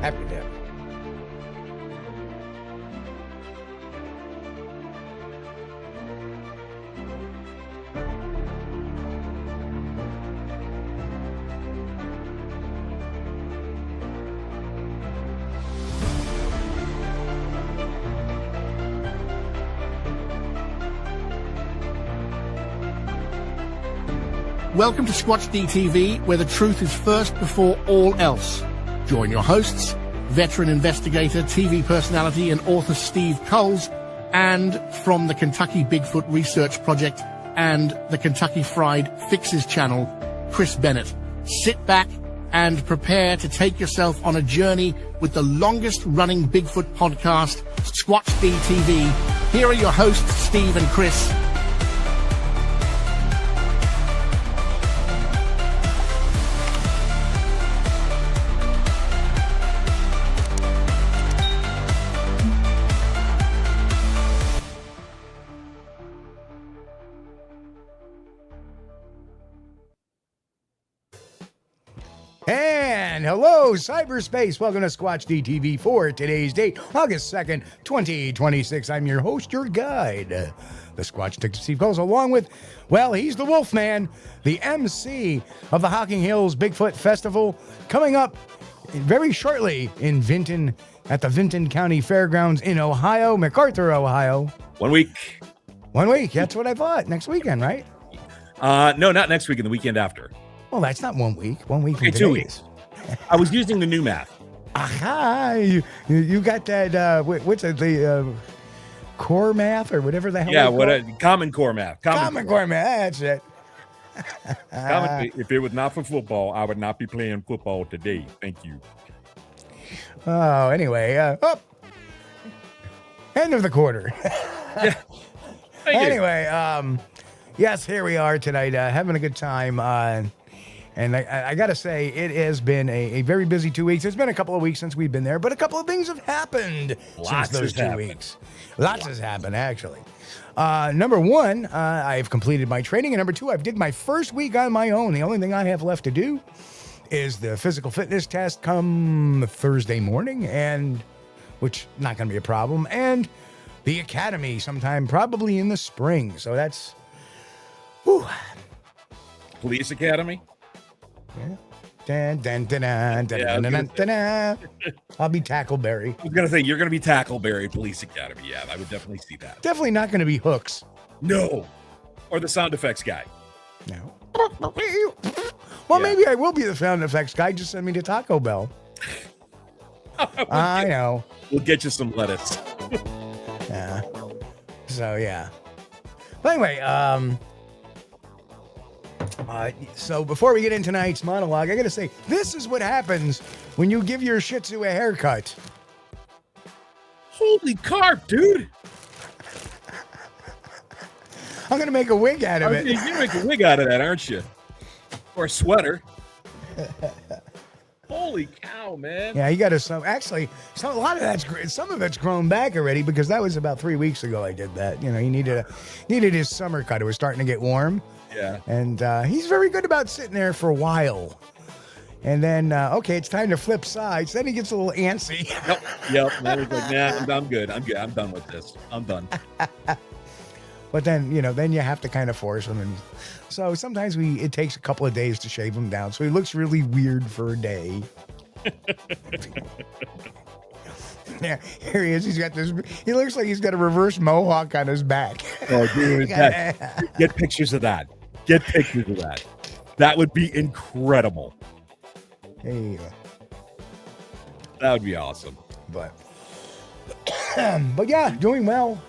Happy to. Welcome to Squatch-D TV, where the truth is first before all else. Join your hosts, veteran investigator, TV personality, and author Steve Kulls, and from the Kentucky Bigfoot Research Project and the Kentucky Fried Fixes channel, Chris Bennett. Sit back and prepare to take yourself on a journey with the longest-running Bigfoot podcast, Squatch-D TV. Here are your hosts, Steve and Chris. And hello, cyberspace. Welcome to Squatch-D TV for today's date, August 2nd, 2026. I'm your host, your guide, the Squatch Detective Steve Kulls, along with, well, he's the Wolfman, the MC of the Hocking Hills Bigfoot Festival, coming up very shortly in Vinton, at the Vinton County Fairgrounds in Ohio, MacArthur, Ohio. 1 week. 1 week. That's what I thought. Next weekend, right? No, not next weekend, the weekend after. Well, that's not 1 week. 1 week from Okay, today 2 weeks. I was using the new math. Aha! You got that, what's it, the core math or whatever the hell Common Core math. Common core math, that's it. If it was not for football, I would not be playing football today. Thank you. Oh, anyway, end of the quarter. Yeah. Thank you. Anyway, yes, here we are tonight, having a good time. And I got to say, it has been a very busy 2 weeks. It's been a couple of weeks since we've been there, but a couple of things have happened since those 2 weeks. Lots has happened, actually. Number one, I've completed my training. And number two, I've did my first week on my own. The only thing I have left to do is the physical fitness test come Thursday morning, and which not going to be a problem. And the academy sometime probably in the spring. So that's... Whew. Police Academy? Yeah. Dun, dun, dun, dun, dun, dun, dun, dun, dun. I'll be Tackleberry. I was going to say, you're going to be Tackleberry Police Academy. Yeah, I would definitely see that. Definitely not going to be Hooks. No. Or the sound effects guy. No. Well, maybe I will be the sound effects guy. Just send me to Taco Bell. I know. We'll get you some lettuce. Yeah. So, yeah. But anyway, so before we get into tonight's monologue, I gotta say, this is what happens when you give your Shih Tzu a haircut. Holy carp, dude! I'm gonna make a wig out of it. You're gonna make a wig out of that, aren't you? Or a sweater. Holy cow, man! Yeah, you got to. Actually, a lot of that's some of it's grown back already because that was about 3 weeks ago. I did that. You know, he needed his summer cut. It was starting to get warm. Yeah. And he's very good about sitting there for a while. And then, okay, it's time to flip sides. Then he gets a little antsy. Yep. Then he's like, nah, I'm good. I'm done with this. I'm done. But then, then you have to kind of force him. And so sometimes it takes a couple of days to shave him down. So he looks really weird for a day. Yeah, here he is. He's got this. He looks like he's got a reverse mohawk on his back. Oh, dude. Get pictures of that. Get pictures of that. That would be incredible. Hey. That would be awesome. But yeah, doing well.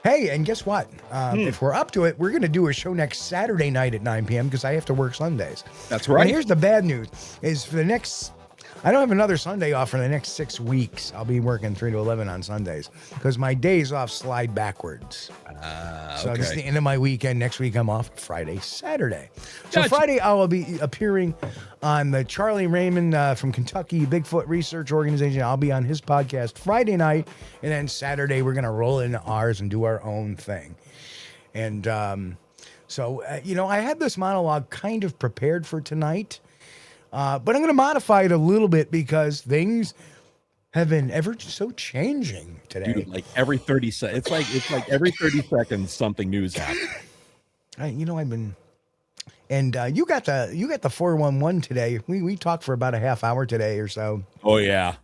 Hey, and guess what? If we're up to it, we're going to do a show next Saturday night at 9 p.m. because I have to work Sundays. That's right. And here's the bad news is for the next... I don't have another Sunday off for the next 6 weeks. I'll be working 3 to 11 on Sundays because my days off slide backwards. So this is the end of my weekend. Next week I'm off Friday, Saturday. So Gotcha. Friday I will be appearing on the Charlie Raymond from Kentucky Bigfoot Research Organization. I'll be on his podcast Friday night. And then Saturday we're going to roll into ours and do our own thing. And so, I had this monologue kind of prepared for tonight. But I'm going to modify it a little bit because things have been ever so changing today. Dude, like every 30 seconds, it's like every 30 seconds something news happens. I've been, and you got the 411 today. We talked for about a half hour today or so. Oh yeah.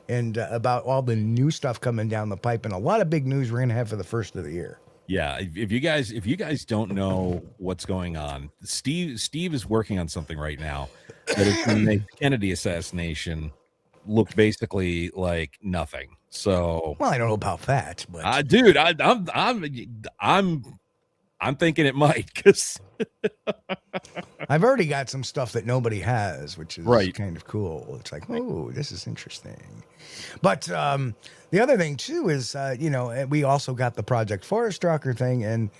And about all the new stuff coming down the pipe, and a lot of big news we're going to have for the first of the year. Yeah, if you guys don't know what's going on, Steve is working on something right now that is going to make the Kennedy assassination look basically like nothing. So, well, I don't know about that, but dude, I'm thinking it might, because I've already got some stuff that nobody has, which is right. kind of cool. It's like, oh, this is interesting. But the other thing too is, we also got the Project Forest Stalker thing, and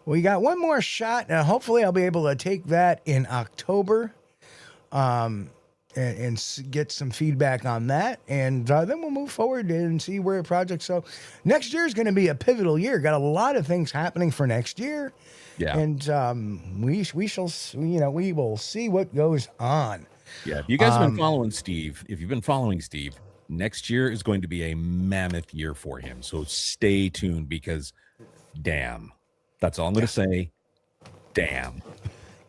we got one more shot. And hopefully, I'll be able to take that in October, and get some feedback on that, and then we'll move forward and see where the project. So next year is going to be a pivotal year. Got a lot of things happening for next year. Yeah, and we shall, we will see what goes on. Yeah, if you guys have been following Steve, next year is going to be a mammoth year for him. So stay tuned, because damn, that's all I'm going to say. Damn.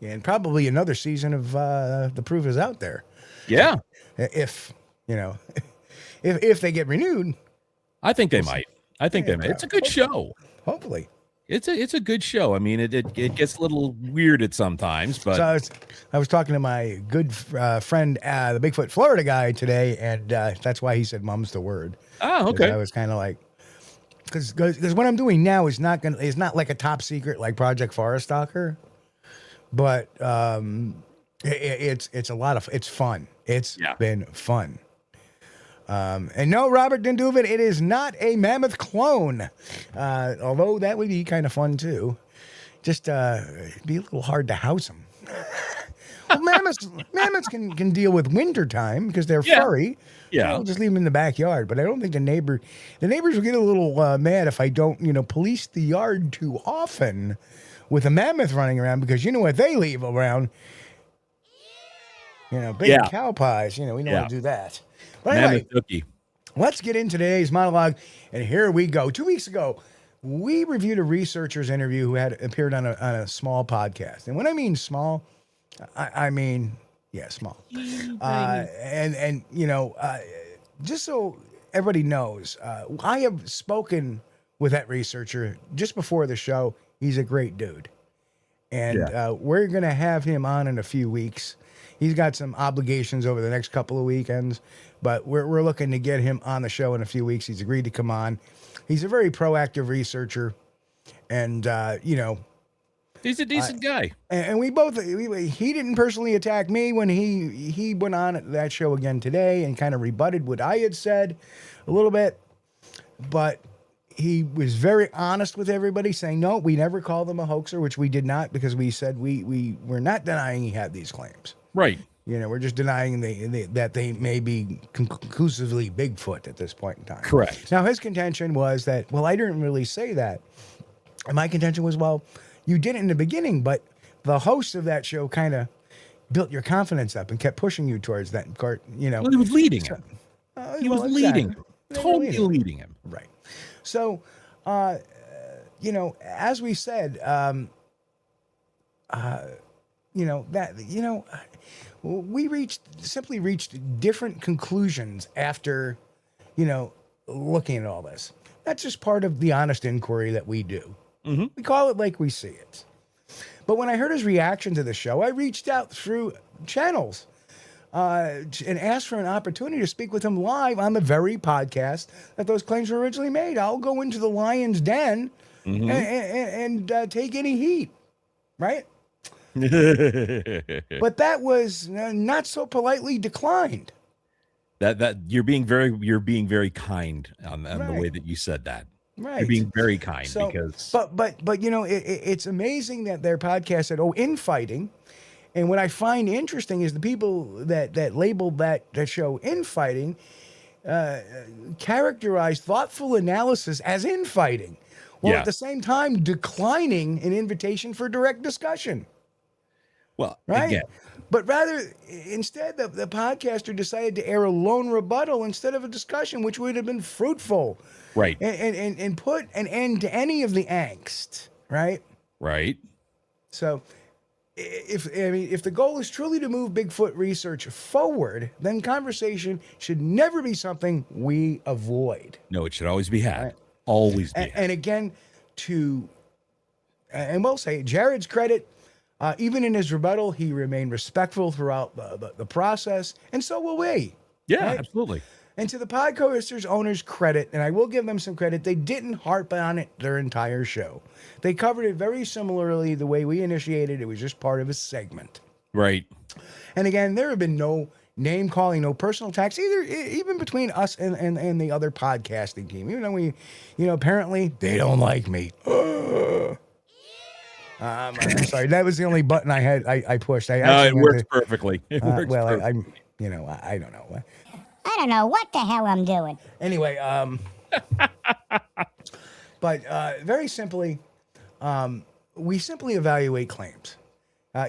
And probably another season of The Proof Is Out There. Yeah. If they get renewed. I think they might. It's a good show. Hopefully. It's a good show. I mean, it gets a little weird at sometimes, but so I was talking to my good friend, the Bigfoot Florida guy today, and that's why he said "mum's the word." Oh, okay. I was kind of like, because what I'm doing now is not like a top secret like Project Forest Stalker, but it's a lot of, it's fun. It's been fun. And no, Robert didn't do it. It is not a mammoth clone. Although that would be kind of fun too. Just it'd be a little hard to house them. Well, mammoths can deal with winter time because they're furry. Yeah, I'll just leave them in the backyard. But I don't think the neighbors will get a little mad if I don't, police the yard too often with a mammoth running around, because you know what they leave around. Big cow pies. We don't want to do that. But anyway, let's get into today's monologue. And here we go. 2 weeks ago, we reviewed a researcher's interview who had appeared on a small podcast. And when I mean small, I mean, small. Just so everybody knows, I have spoken with that researcher just before the show. He's a great dude. And we're going to have him on in a few weeks. He's got some obligations over the next couple of weekends, but we're looking to get him on the show in a few weeks. He's agreed to come on. He's a very proactive researcher, and he's a decent guy. And he didn't personally attack me when he went on that show again today and kind of rebutted what I had said a little bit, but he was very honest with everybody, saying, no, we never called him a hoaxer, which we did not, because we said we're not denying he had these claims. Right. We're just denying that they may be conclusively Bigfoot at this point in time. Correct. Now, his contention was that, well, I didn't really say that. And my contention was, well, you did it in the beginning, but the host of that show kind of built your confidence up and kept pushing you towards that. Well, he was leading him. He was leading him. Totally leading him. Right. So, as we said, we simply reached different conclusions after, looking at all this. That's just part of the honest inquiry that we do. Mm-hmm. We call it like we see it. But when I heard his reaction to the show, I reached out through channels and asked for an opportunity to speak with him live on the very podcast that those claims were originally made. I'll go into the lion's den and take any heat, right? But that was not so politely declined. That you're being very kind on the way that you said that. Right. You're being very kind, because but it's amazing that their podcast said, infighting. And what I find interesting is the people that labeled that show infighting characterize thoughtful analysis as infighting, while at the same time declining an invitation for direct discussion. Well, right? Again, But instead, the podcaster decided to air a lone rebuttal instead of a discussion, which would have been fruitful. Right. And put an end to any of the angst, right? Right. So if the goal is truly to move Bigfoot research forward, then conversation should never be something we avoid. No, it should always be had. Right. Always be. And again, and we'll say Jared's credit, even in his rebuttal, he remained respectful throughout the process, and so will we. Yeah, right? absolutely. And to the Podcasters owners' credit, and I will give them some credit, they didn't harp on it their entire show. They covered it very similarly the way we initiated. It was just part of a segment. Right. And again, there have been no name calling, no personal attacks, even between us and the other podcasting team. Even though apparently they don't like me. I'm sorry. That was the only button I pushed. No, it works perfectly. It works perfectly. I don't know. I don't know what the hell I'm doing. Anyway, but very simply, we simply evaluate claims.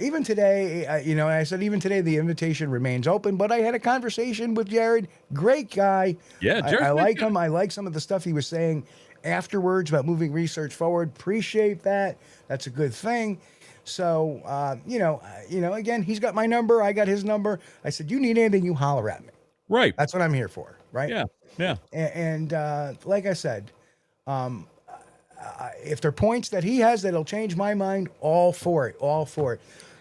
Even today, I said even today the invitation remains open, but I had a conversation with Jared. Great guy. Yeah, I like him. I like some of the stuff he was saying afterwards about moving research forward. Appreciate that. That's a good thing. So, again, he's got my number. I got his number. I said, you need anything, you holler at me. Right. That's what I'm here for. Right. Yeah. Yeah. And like I said, if there are points that he has that'll change my mind, all for it.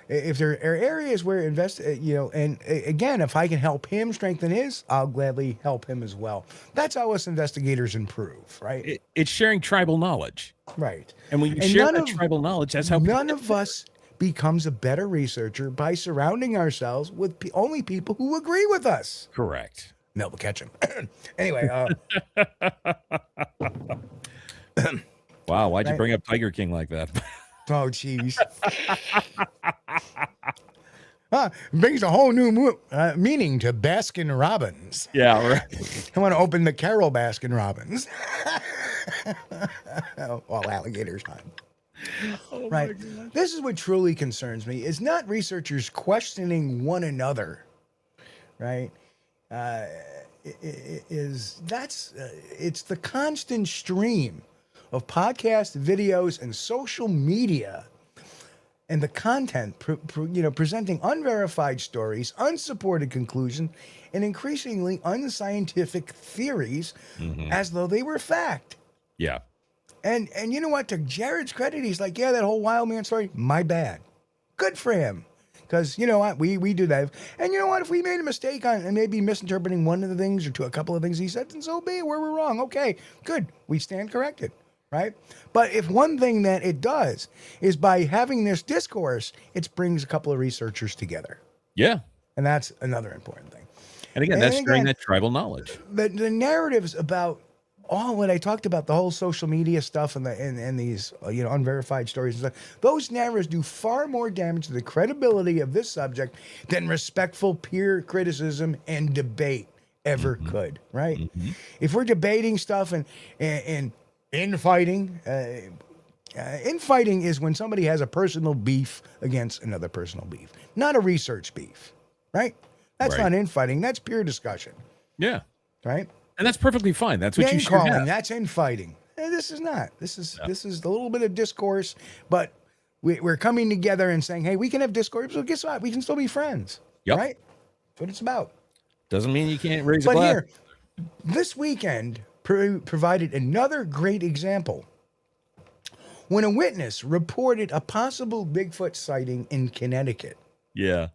If there are areas where and again, if I can help him strengthen his, I'll gladly help him as well. That's how us investigators improve, right? It's sharing tribal knowledge. Right. And when you share that tribal knowledge, that's how none of us becomes a better researcher by surrounding ourselves with only people who agree with us. Correct. Mel will catch him. Anyway. Wow, why'd you bring up Tiger King like that? Oh, jeez. Brings a whole new meaning to Baskin Robbins. Yeah, right. I want to open the Carol Baskin Robbins. All alligators hunt. Oh right. This is what truly concerns me, is not researchers questioning one another, right? It's the constant stream of podcasts, videos, and social media, and the content, presenting unverified stories, unsupported conclusions, and increasingly unscientific theories as though they were fact. Yeah. And you know what? To Jared's credit, he's like, yeah, that whole wild man story, my bad. Good for him. Because you know what? We do that. And you know what? If we made a mistake on and maybe misinterpreting one of the things or a couple of things he said, then so be it. Where we're wrong. Okay, good. We stand corrected. Right? But if one thing that it does is by having this discourse, it brings a couple of researchers together. Yeah. And that's another important thing. And again, that's sharing that tribal knowledge. The narratives about all what I talked about, the whole social media stuff and these unverified stories and stuff, those narratives do far more damage to the credibility of this subject than respectful peer criticism and debate ever could. Right? If we're debating stuff and infighting, infighting is when somebody has a personal beef against another personal beef, not a research beef. Right? That's not infighting. That's pure discussion. Yeah. Right? And that's perfectly fine. That's what you should calling, have. that's infighting. And this is not. This is a little bit of discourse, but we're coming together and saying, hey, we can have discourse. So guess what? We can still be friends. Yep. Right? That's what it's about. Doesn't mean you can't raise a But glass. here, this weekend provided another great example when a witness reported a possible Bigfoot sighting in Connecticut. Yeah.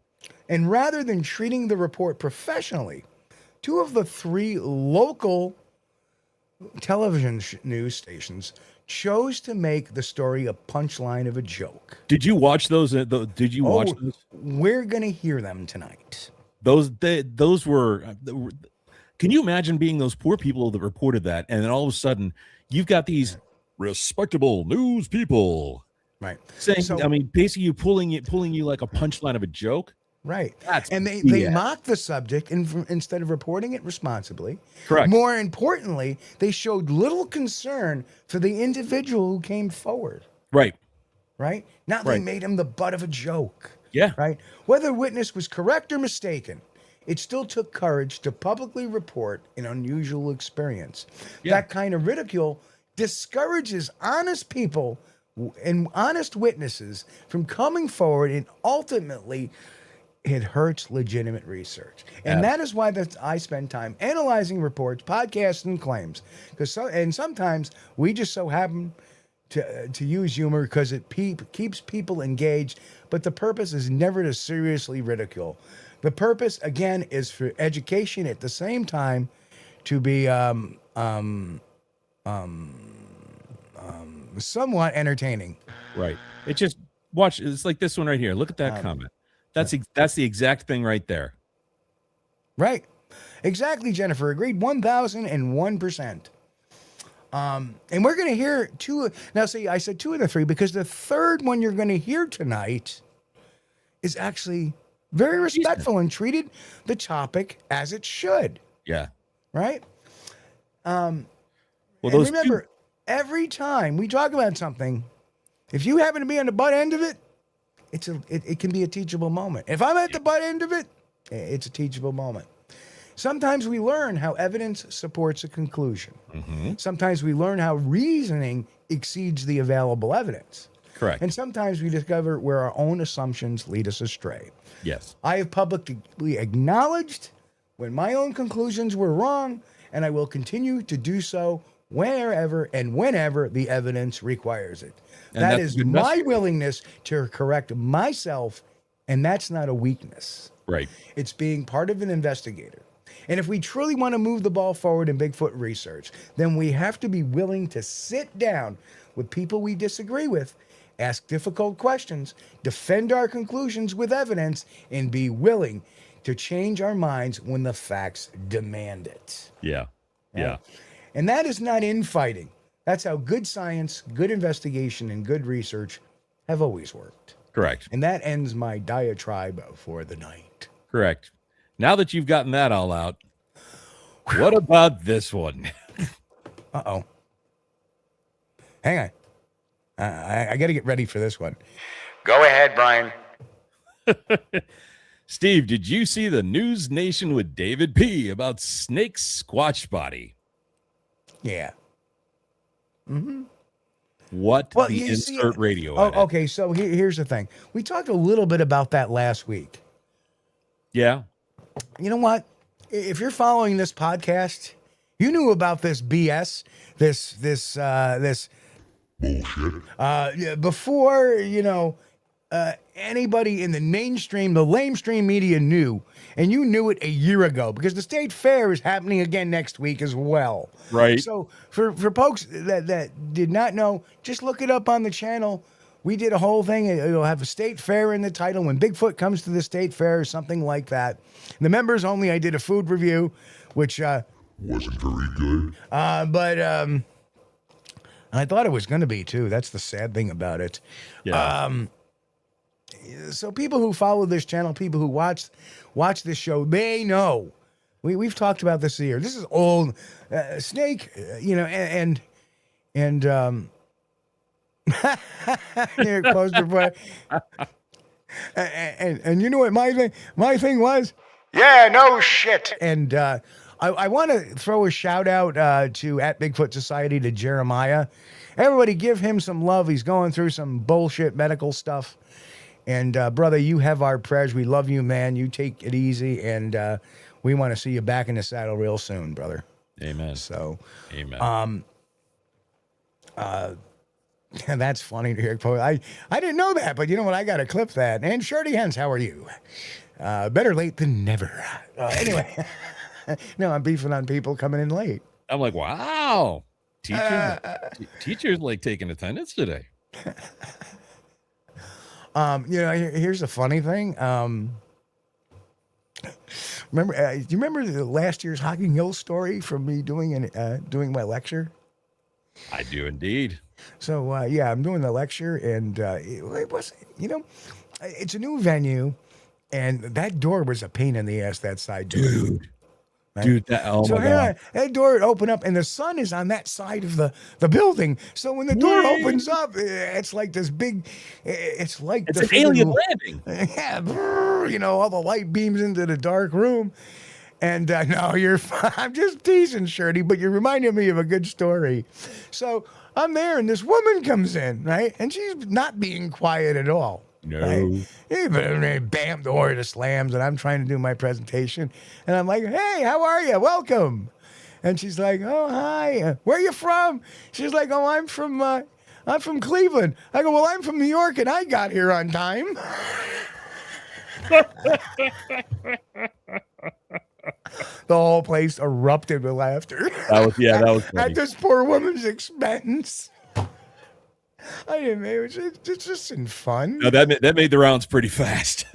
And rather than treating the report professionally, 2 of the 3 local television news stations chose to make the story a punchline of a joke. Did you watch those? Did you watch those? We're going to hear them tonight. Those were. Can you imagine being those poor people that reported that, and then all of a sudden you've got these respectable news people, right? Saying, basically you pulling you like a punchline of a joke. Right. That's and they mocked the subject instead of reporting it responsibly. Correct. More importantly, they showed little concern for the individual who came forward. Right. Right? Now they made him the butt of a joke. Yeah. Right? Whether the witness was correct or mistaken, it still took courage to publicly report an unusual experience. Yeah. That kind of ridicule discourages honest people and honest witnesses from coming forward, and ultimately it hurts legitimate research. And that is why I spend time analyzing reports, podcasts, and claims. And sometimes we just so happen to use humor because it keeps people engaged, but the purpose is never to seriously ridicule. The purpose, again, is for education at the same time, to be somewhat entertaining. Right. It just watch. It's like this one right here. Look at that comment. That's the exact thing right there. Right. Exactly, Jennifer. Agreed 1,001%. And we're going to hear two. Now, see, I said two of the three because the third one you're going to hear tonight is actually very respectful and treated the topic as it should. Yeah. Right? Well, and remember, every time we talk about something, if you happen to be on the butt end of it, it can be a teachable moment. If I'm at the butt end of it, it's a teachable moment. Sometimes we learn how evidence supports a conclusion. Mm-hmm. Sometimes we learn how reasoning exceeds the available evidence. Correct. And sometimes we discover where our own assumptions lead us astray. Yes. I have publicly acknowledged when my own conclusions were wrong, and I will continue to do so wherever and whenever the evidence requires it. And that that's is my willingness to correct myself, and that's not a weakness. Right. It's being part of an investigator. And if we truly want to move the ball forward in Bigfoot research, then we have to be willing to sit down with people we disagree with, ask difficult questions, defend our conclusions with evidence, and be willing to change our minds when the facts demand it. Yeah. Yeah. And that is not infighting. That's how good science, good investigation, and good research have always worked. Correct. And that ends my diatribe for the night. Correct. Now that you've gotten that all out, what about this one? Uh-oh. Hang on. I got to get ready for this one. Go ahead, Brian. Steve, did you see the News Nation with David P. about Snake's Squatch body? Yeah. Mm-hmm. What the insert radio edit. Okay, so here's the thing. We talked a little bit about that last week. Yeah. You know what? If you're following this podcast, you knew about this BS, this bullshit. Before, anybody in the Lamestream media knew, and you knew it a year ago because the state fair is happening again next week as well. Right. So for folks that did not know, just look it up on the channel. We did a whole thing. It'll have a state fair in the title when Bigfoot comes to the state fair or something like that. The members only, I did a food review, which wasn't very good. But I thought it was going to be too. That's the sad thing about it. Yeah. So people who follow this channel, people who watch this show, they know. We've talked about this here. This is old. Snake, and here, poster boy. And you know what my thing was? Yeah, no shit. And I want to throw a shout out to at Bigfoot Society to Jeremiah. Everybody give him some love. He's going through some bullshit medical stuff. And brother, you have our prayers. We love you, man. You take it easy, and we want to see you back in the saddle real soon, brother. Amen. So, amen. That's funny to hear. I didn't know that, but you know what? I got to clip that. And Shorty Hens, how are you? Better late than never. Anyway, no, I'm beefing on people coming in late. I'm like, wow, teachers like taking attendance today. Here's the funny thing. Remember? Do you remember the last year's Hocking Hill story from me doing my lecture? I do indeed. So I'm doing the lecture, and it was, it's a new venue, and that door was a pain in the ass. That side door. Dude. Right? Dude, oh So my here God. that door would open up, and the sun is on that side of the building. So when the door opens up, it's like this big. It's like It's the an alien friggin- landing. Yeah, brrr, all the light beams into the dark room. And no, you're fine. I'm just teasing, Shirley, but you reminded me of a good story. So I'm there, and this woman comes in, right? And she's not being quiet at all. No. Right? Yeah, bam, the door just slams, and I'm trying to do my presentation. And I'm like, hey, how are you? Welcome. And she's like, oh, hi. Where are you from? She's like, oh, I'm from Cleveland. I go, well, I'm from New York, and I got here on time. The whole place erupted with laughter. That was funny. At this poor woman's expense. I didn't. It's just in fun. No, that made the rounds pretty fast.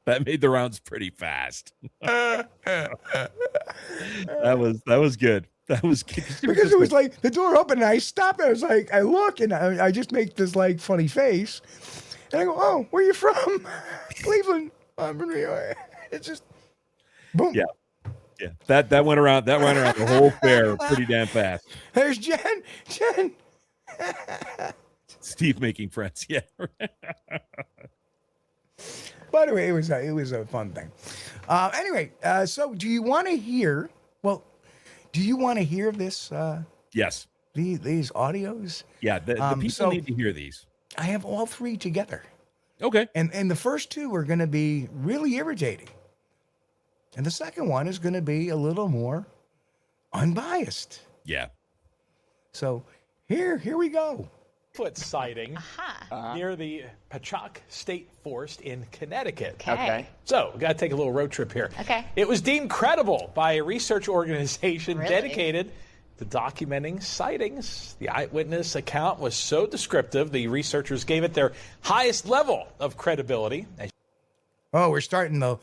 That made the rounds pretty fast. That was good. That was good. Because it was like the door opened and I stopped. I was like, I look and I just make this like funny face, and I go, "Oh, where are you from?" Cleveland. I'm from New York. It's just boom. Yeah. That went around. That went around the whole fair pretty damn fast. There's Jen. Steve making friends. Yeah. By the way, it was a fun thing. Anyway, so do you want to hear? Well, do you want to hear this? Yes. These audios. Yeah. The people need to hear these. I have all three together. Okay. And the first two are going to be really irritating. And the second one is going to be a little more unbiased. Yeah. So here we go. Bigfoot sighting near the Pachock State Forest in Connecticut. Okay. So, we got to take a little road trip here. Okay. It was deemed credible by a research organization Really? dedicated to documenting sightings. The eyewitness account was so descriptive, the researchers gave it their highest level of credibility. Oh, we're starting the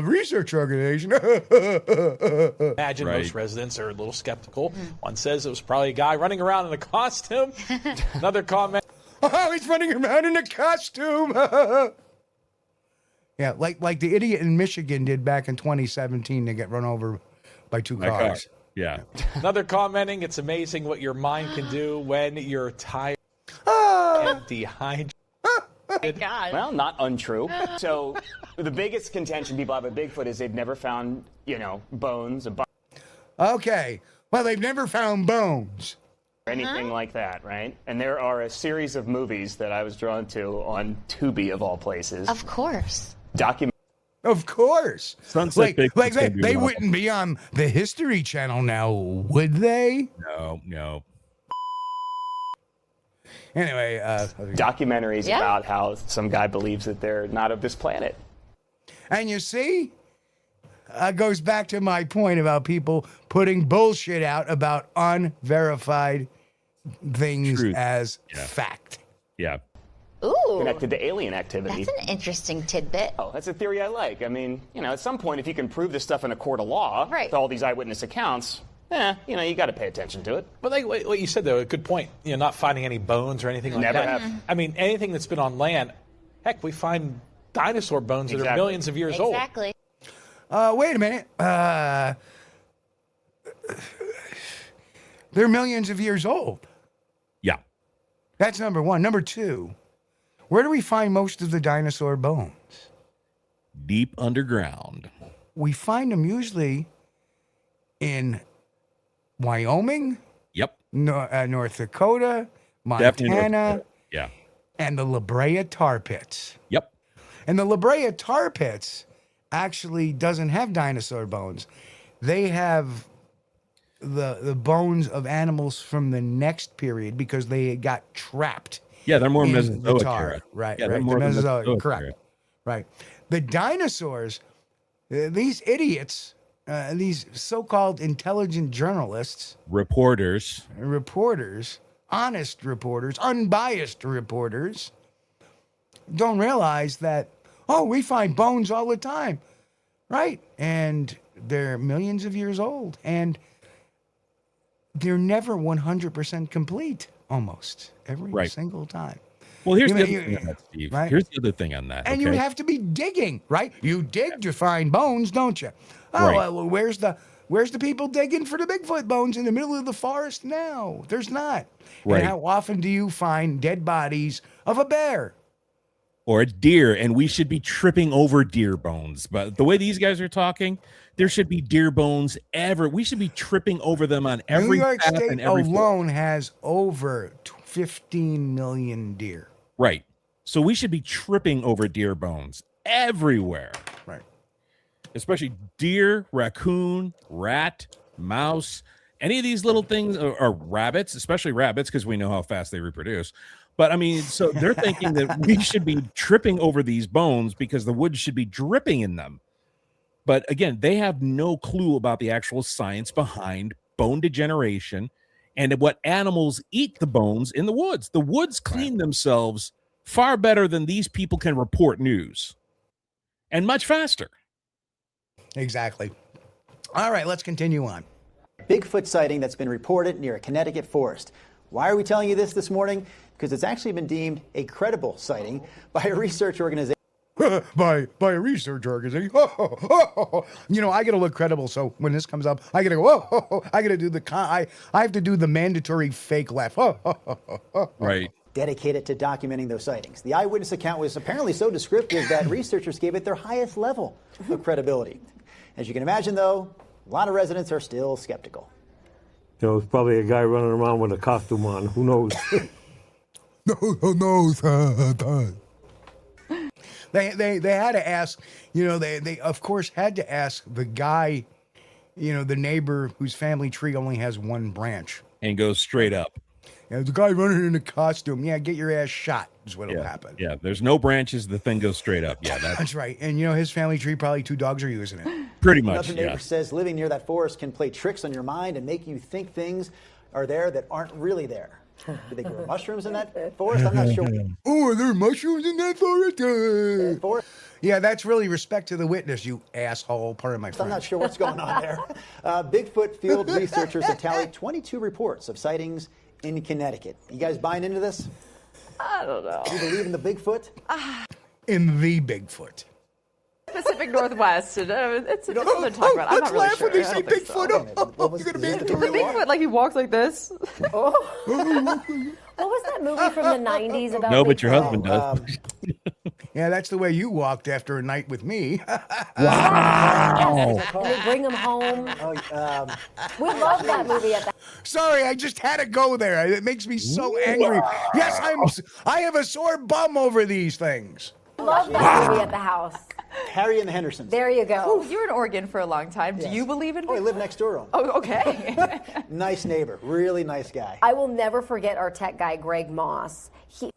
research organization. Imagine Right. most residents are a little skeptical. One says it was probably a guy running around in a costume. Another comment. Oh, he's running around in a costume. Yeah, like the idiot in Michigan did back in 2017 to get run over by two My cars. God. Yeah. Another commenting, it's amazing what your mind can do when you're tired and dehydrated. God. Well, not untrue. So the biggest contention people have with Bigfoot is they've never found, bones, Okay. Well, they've never found bones. or anything like that, right? And there are a series of movies that I was drawn to on Tubi, of all places. Of course. Of course. Sunset Bigfoot's Like gonna be they one of wouldn't be on the History Channel now, would they? No. Anyway, Documentaries Yeah. about how some guy believes that they're not of this planet. and you see, goes back to my point about people putting bullshit out about unverified things Truth. as Yeah. fact. Yeah. Ooh. Connected to alien activity. That's an interesting tidbit. Oh, that's a theory I like. I mean, at some point, if you can prove this stuff in a court of law, Right. with all these eyewitness accounts, you got to pay attention to it. But like what you said, though, a good point. Not finding any bones or anything like Never that. have. I mean, anything that's been on land, heck, we find dinosaur bones that are Exactly. millions of years old. Exactly. Wait a minute. They're millions of years old. Yeah. That's number one. Number two, where do we find most of the dinosaur bones? Deep underground. We find them usually in Wyoming, Yep. North Dakota, Definitely North Montana, Dakota. Yeah. and the La Brea tar pits. Yep. And the La Brea tar pits actually doesn't have dinosaur bones. They have the bones of animals from the next period because they got trapped. Yeah, they're more in the Mesozoic tar. era. Right, Yeah, they're right. more The of the Mesozoic, Mesozoic correct. era. Right. The dinosaurs, these idiots, these so-called intelligent journalists, Reporters. reporters, honest reporters, unbiased reporters, don't realize that, we find bones all the time, right? And they're millions of years old, and they're never 100% complete, almost every Right. single time. Well, here's You the know, other thing on that, Steve. right? Here's the other thing on that. And okay? you have to be digging, right? You dig to find bones, don't you? Oh, Right. well, where's the people digging for the Bigfoot bones in the middle of the forest? No, there's not. Right. And how often do you find dead bodies of a bear? Or a deer, and we should be tripping over deer bones. But the way these guys are talking, there should be deer bones ever. We should be tripping over them on every New York path State and every alone has over 15 million deer. Right. So we should be tripping over deer bones everywhere. Right. Especially deer, raccoon, rat, mouse, any of these little things, or rabbits, especially rabbits, because we know how fast they reproduce. But I mean, so they're thinking that we should be tripping over these bones because the wood should be dripping in them. But again, they have no clue about the actual science behind bone degeneration and what animals eat the bones in the woods. The woods clean themselves far better than these people can report news, and much faster. Exactly. All right, let's continue on. Bigfoot sighting that's been reported near a Connecticut forest. Why are we telling you this morning? Because it's actually been deemed a credible sighting by a research organization. by a research organization. You know, I gotta look credible, so when this comes up, I gotta go. I gotta do I have to do the mandatory fake laugh. Right. Dedicated to documenting those sightings. The eyewitness account was apparently so descriptive that researchers gave it their highest level of credibility. As you can imagine, though, a lot of residents are still skeptical. You know, it's probably a guy running around with a costume on. Who knows? Who knows? They had to ask, you know, they of course had to ask the guy, you know, the neighbor whose family tree only has one branch. And goes straight up. Yeah, the guy running in a costume. Yeah, get your ass shot is what'll happen. Yeah, there's no branches. The thing goes straight up. Yeah, That's right. And you know, his family tree, probably 2 dogs are using it. pretty much. Another neighbor says living near that forest can play tricks on your mind and make you think things are there that aren't really there. Do they grow mushrooms in that forest? I'm not sure. Oh, are there mushrooms in that forest? Yeah, that's really respect to the witness, you asshole. Pardon my French. I'm not sure what's going on there. Bigfoot field researchers have tallied 22 reports of sightings in Connecticut. You guys buying into this? I don't know. Do you believe in the Bigfoot? In the Bigfoot. Pacific Northwest. It's something to talk about. I'm Let's not really laugh sure. when they I say don't think Bigfoot. so. Oh, you're gonna be The Bigfoot, like he walks like this. What was that movie from the 90s about No, but your Bigfoot? husband does. Yeah, that's the way you walked after a night with me. Wow. And they bring him home. We love that movie at that. Sorry, I just had to go there. It makes me so angry. Yes, I have a sore bum over these things. We love that movie at the house. Harry and the Hendersons. There you go. Oh, you were in Oregon for a long time. Do Yes. you believe in Oh, I Bigfoot? live next door to him. Oh, okay. Nice neighbor. Really nice guy. I will never forget our tech guy, Greg Moss. He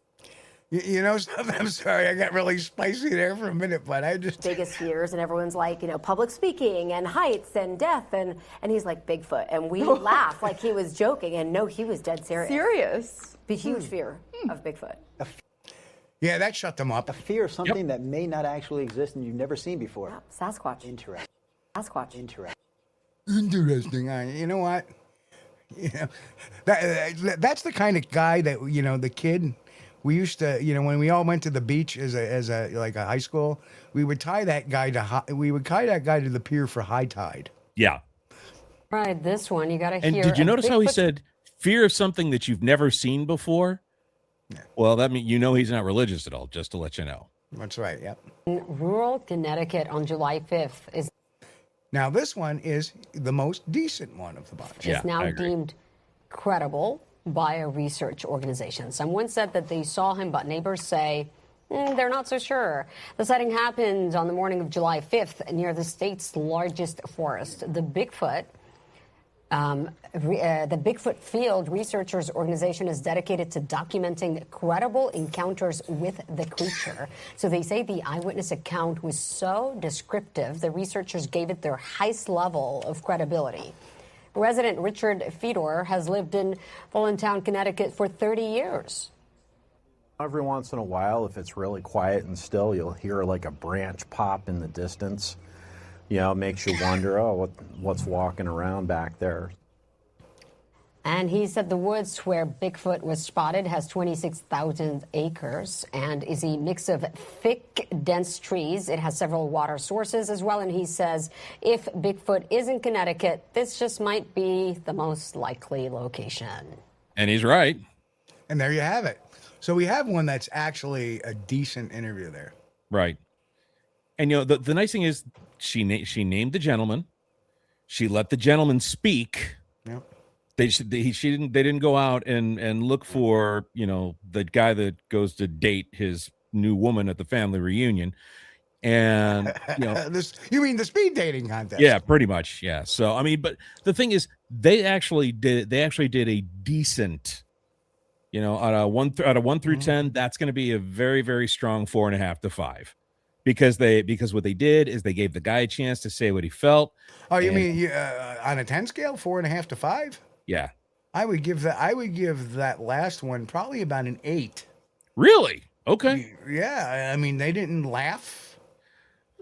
You know something? I'm sorry, I got really spicy there for a minute, but I just... biggest fears, and everyone's like, you know, public speaking and heights and death, and he's like Bigfoot, and we laughed like he was joking, and no, he was dead serious. Serious. The huge fear of Bigfoot. Yeah, that shut them up. A fear of something that may not actually exist and you've never seen before. Yeah, Sasquatch. Interesting. Sasquatch. Interesting. Interesting. You know what? You know, that's the kind of guy that, you know, the kid... We used to, you know, when we all went to the beach as a high school, we would tie that guy to the pier for high tide. Yeah. Right, this one you got to And hear. did you notice how he Bigfoot- said fear of something that you've never seen before? Yeah. Well, that means he's not religious at all. Just to let you know. That's right. Yep. in rural Connecticut on July 5th is Now this one is the most decent one of the bunch. is now deemed credible by a research organization. Someone said that they saw him, but neighbors say they're not so sure. The sighting happened on the morning of July 5th near the state's largest forest. The Bigfoot Field Researchers Organization is dedicated to documenting credible encounters with the creature. So they say the eyewitness account was so descriptive, the researchers gave it their highest level of credibility. Resident Richard Fedor has lived in Fultontown, Connecticut for 30 years. Every once in a while, if it's really quiet and still, you'll hear like a branch pop in the distance. You know, it makes you wonder, what's walking around back there? And he said the woods where Bigfoot was spotted has 26,000 acres and is a mix of thick, dense trees. It has several water sources as well. And he says if Bigfoot is in Connecticut, this just might be the most likely location. And he's right. And there you have it. So we have one that's actually a decent interview there. Right. And, the nice thing is she named the gentleman. She let the gentleman speak. Yep. They didn't go out and look for, the guy that goes to date his new woman at the family reunion. And, you mean the speed dating contest? Yeah, pretty much. Yeah. So, I mean, but the thing is, they actually did a decent, out of 1 through 10, that's going to be a very, very strong 4.5 to 5. Because what they did is they gave the guy a chance to say what he felt. Oh, you mean on a 10 scale, 4.5 to 5? Yeah. I would give that last one probably about an 8. Really? Okay. Yeah. I mean, they didn't laugh.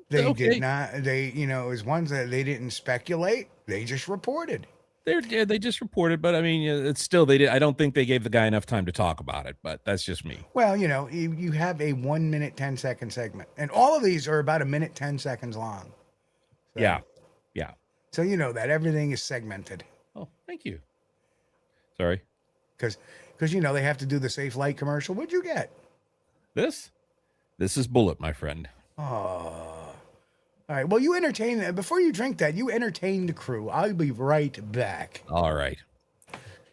They did not. It was ones that they didn't speculate. They just reported. They just reported, but I mean, it's still I don't think they gave the guy enough time to talk about it, but that's just me. Well, you have a 1 minute 10-second segment, and all of these are about 1 minute 10 seconds long. So, yeah. So that everything is segmented. Oh, thank you. Sorry. Because they have to do the Safe Light commercial. What'd you get? This is Bullet, my friend. Oh. All right. Well, you entertain. Before you drink that, you entertain the crew. I'll be right back. All right.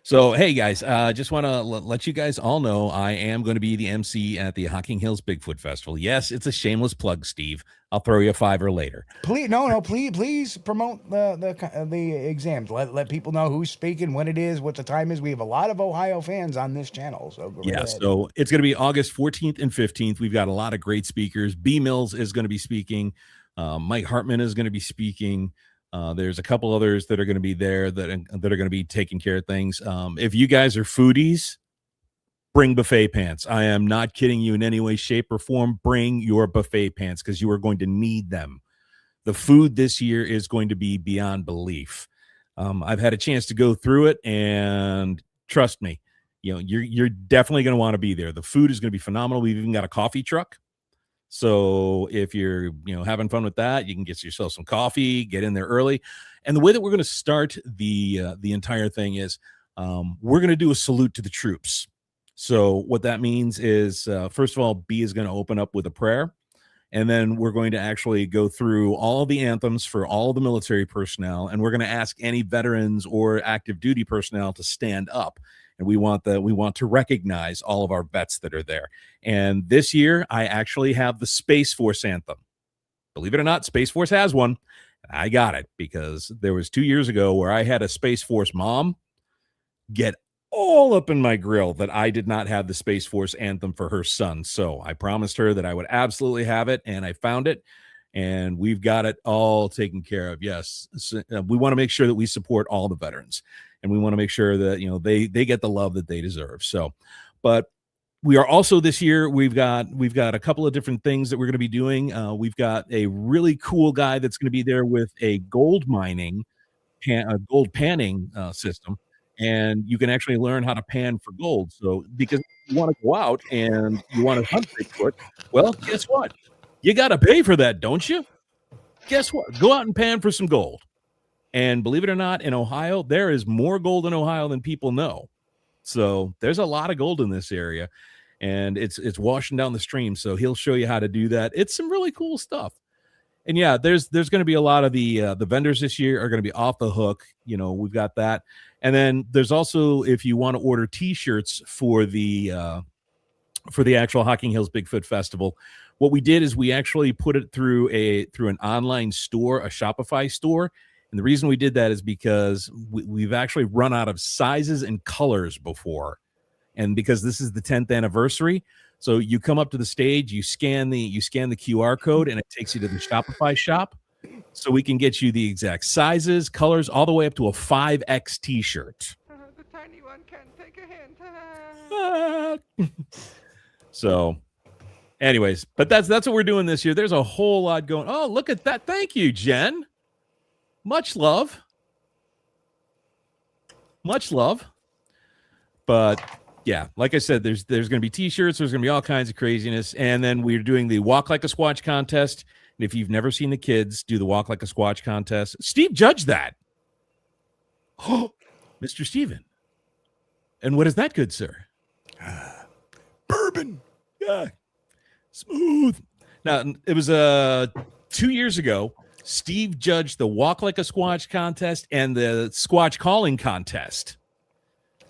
So, hey, guys, just want to let you guys all know I am going to be the MC at the Hocking Hills Bigfoot Festival. Yes, it's a shameless plug, Steve. I'll throw you a $5 later. Please promote the exams. Let people know who's speaking, when it is, what the time is. We have a lot of Ohio fans on this channel. So go ahead. So it's going to be August 14th and 15th. We've got a lot of great speakers. B. Mills is going to be speaking. Mike Hartman is going to be speaking. There's a couple others that are going to be there that are going to be taking care of things. If you guys are foodies, bring buffet pants. I am not kidding you in any way, shape, or form. Bring your buffet pants because you are going to need them. The food this year is going to be beyond belief. I've had a chance to go through it, and trust me, you're definitely going to want to be there. The food is going to be phenomenal. We've even got a coffee truck. So if you're, having fun with that, you can get yourself some coffee, get in there early. And the way that we're going to start the entire thing is we're going to do a salute to the troops. So what that means is, first of all, B is going to open up with a prayer. And then we're going to actually go through all the anthems for all the military personnel. And we're going to ask any veterans or active duty personnel to stand up. And we want to recognize all of our vets that are there. And this year, I actually have the Space Force anthem. Believe it or not, Space Force has one. I got it because there was 2 years ago where I had a Space Force mom get all up in my grill that I did not have the Space Force anthem for her son. So I promised her that I would absolutely have it, and I found it. And we've got it all taken care of. Yes, we want to make sure that we support all the veterans. And we want to make sure that, they get the love that they deserve. So, but we are also this year, we've got a couple of different things that we're going to be doing. We've got a really cool guy that's going to be there with a gold panning system. And you can actually learn how to pan for gold. So because you want to go out and you want to hunt Bigfoot, well, guess what? You got to pay for that, don't you? Guess what? Go out and pan for some gold. And believe it or not, in Ohio, there is more gold in Ohio than people know. So there's a lot of gold in this area, and it's washing down the stream. So he'll show you how to do that. It's some really cool stuff. And yeah, there's going to be a lot of the vendors this year are going to be off the hook. We've got that. And then there's also, if you want to order T-shirts for the actual Hocking Hills Bigfoot Festival, what we did is we actually put it through an online store, a Shopify store. And the reason we did that is because we've actually run out of sizes and colors before. And because this is the 10th anniversary, so you come up to the stage, you scan the QR code, and it takes you to the Shopify shop. So we can get you the exact sizes, colors, all the way up to a 5X T-shirt. The tiny one can't take a hint. So, anyways, but that's what we're doing this year. There's a whole lot going. Oh, look at that! Thank you, Jen. Much love. Much love. But yeah, like I said, there's going to be T-shirts. There's going to be all kinds of craziness. And then we're doing the Walk Like a Squatch contest. And if you've never seen the kids do the Walk Like a Squatch contest, Steve judged that. Oh, Mr. Steven. And what is that, good sir? Bourbon. Yeah. Smooth. Now, it was 2 years ago. Steve judged the Walk Like a Squatch contest and the Squatch calling contest.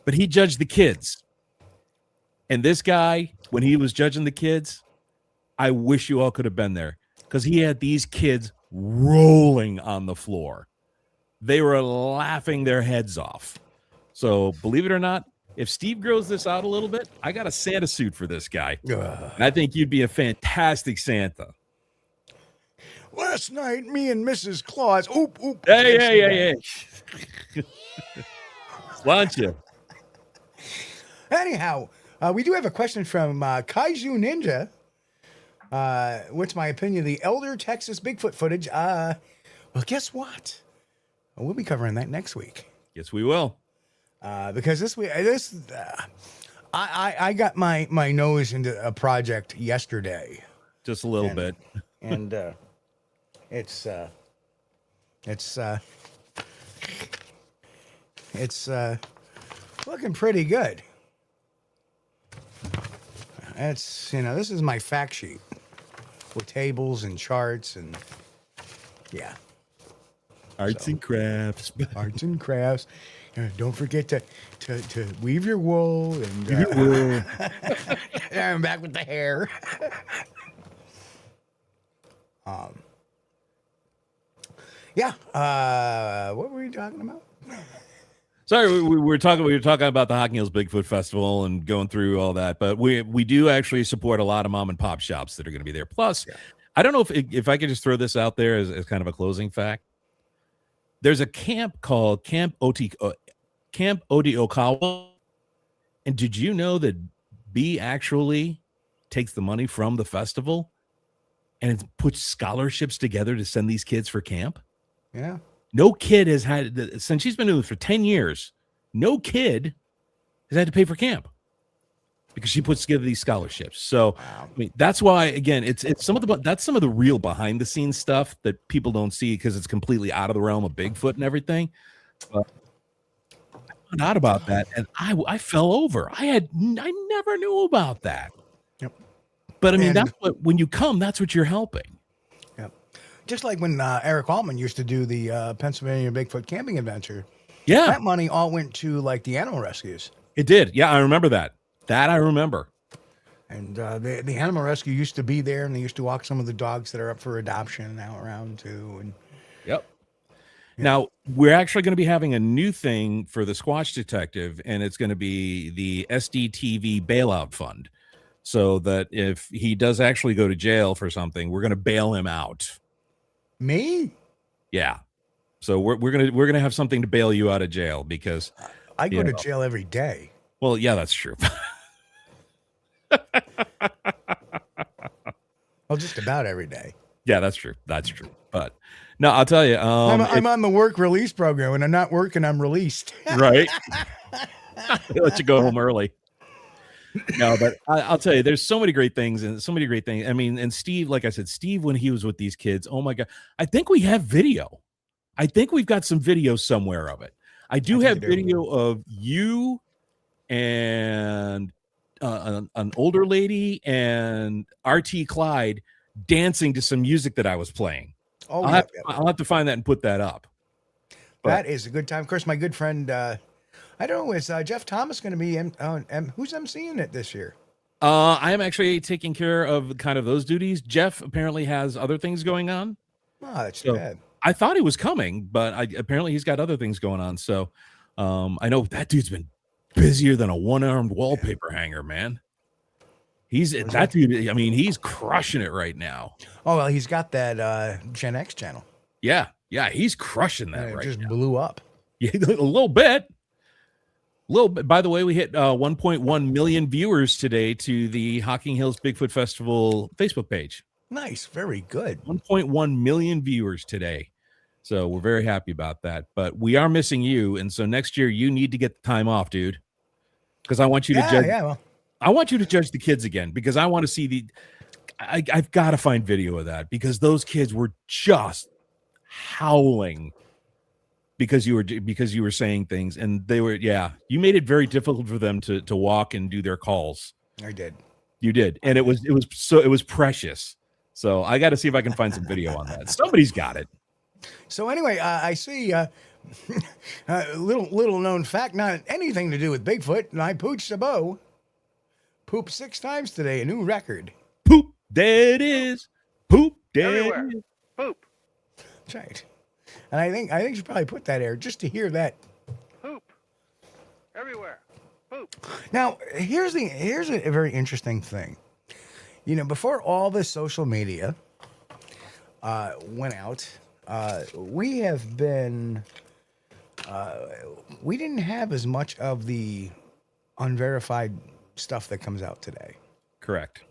But he judged the kids. And this guy, when he was judging the kids, I wish you all could have been there, because he had these kids rolling on the floor. They were laughing their heads off. So believe it or not, if Steve grows this out a little bit, I got a Santa suit for this guy. And I think you'd be a fantastic Santa. Last night, me and Mrs. Claus. Oop, oop. Hey. Launch you. Anyhow, we do have a question from Kaiju Ninja. What's my opinion of the Elder Texas Bigfoot footage? Well, guess what? We'll be covering that next week. Yes, we will. Because this week, I got my nose into a project yesterday. Just a little bit. And it's looking pretty good. It's, this is my fact sheet with tables and charts and yeah. Arts and crafts. Arts and crafts. Don't forget to weave your wool and I'm back with the hair. What were we talking about? Sorry, we were talking about the Hocking Hills Bigfoot Festival and going through all that, but we do actually support a lot of mom and pop shops that are going to be there. Plus, I don't know if I could just throw this out there as kind of a closing fact. There's a camp called Camp Odiokawa, and did you know that B actually takes the money from the festival and it puts scholarships together to send these kids for camp? Yeah. No kid has had, since she's been doing it for 10 years, no kid has had to pay for camp because she puts together these scholarships. So, I mean, that's why, again, it's some of the real behind the scenes stuff that people don't see because it's completely out of the realm of Bigfoot and everything. But I found out about that and I fell over. I never knew about that. Yep. But I mean, when you come, that's what you're helping. Just like when Eric Altman used to do the Pennsylvania Bigfoot camping adventure. Yeah. That money all went to like the animal rescues. It did. Yeah, I remember that. That I remember. And the animal rescue used to be there, and they used to walk some of the dogs that are up for adoption now around too. And yep. Yeah. Now, we're actually going to be having a new thing for the Squatch Detective, and it's going to be the SDTV bailout fund. So that if he does actually go to jail for something, we're going to bail him out. Me? Yeah. So we're gonna have something to bail you out of jail because I go to jail every day. Well, yeah, that's true. Well, just about every day. Yeah, that's true. That's true. But no, I'll tell you, I'm on the work release program. When I'm not working, I'm released. Right. They let you go home early. No, but I'll tell you, there's so many great things and so many great things. I mean, and Steve, like I said, Steve, when he was with these kids, oh my God, I think we have video. I think we've got some video somewhere of it. I have video of you and an older lady and RT Clyde dancing to some music that I was playing. Oh, I'll have to find that and put that up. But that is a good time. Of course, my good friend, I don't know, is Jeff Thomas going to be who's emceeing it this year? I am actually taking care of kind of those duties. Jeff apparently has other things going on. Oh, that's too bad. I thought he was coming, but apparently he's got other things going on. So I know that dude's been busier than a one-armed wallpaper hanger, man. That dude, I mean, he's crushing it right now. Oh, well, he's got that Gen X channel. Yeah, he's crushing that right now. It just blew up. Yeah, a little bit. By the way, we hit 1.1 million viewers today to the Hocking Hills Bigfoot Festival Facebook page. Nice. Very good. 1.1 million viewers today. So we're very happy about that. But we are missing you. And so next year, you need to get the time off, dude. because I want you to judge. Yeah, well. I want you to judge the kids again because I want to see the. I've got to find video of that because those kids were just howling because you were saying things, and they were you made it very difficult for them to walk and do their calls. I did. You did, and it was precious. So I got to see if I can find some video on that. Somebody's got it. So anyway, I see little known fact, not anything to do with Bigfoot. And I pooched a bow. Pooped 6 times today, a new record. Poop, there it is. Poop, there Everywhere. it is. Poop. That's right. And I think you should probably put that there just to hear that. Poop. Everywhere. Poop. Now, here's a very interesting thing. You know, before all this social media went out, we have been we didn't have as much of the unverified stuff that comes out today. Correct.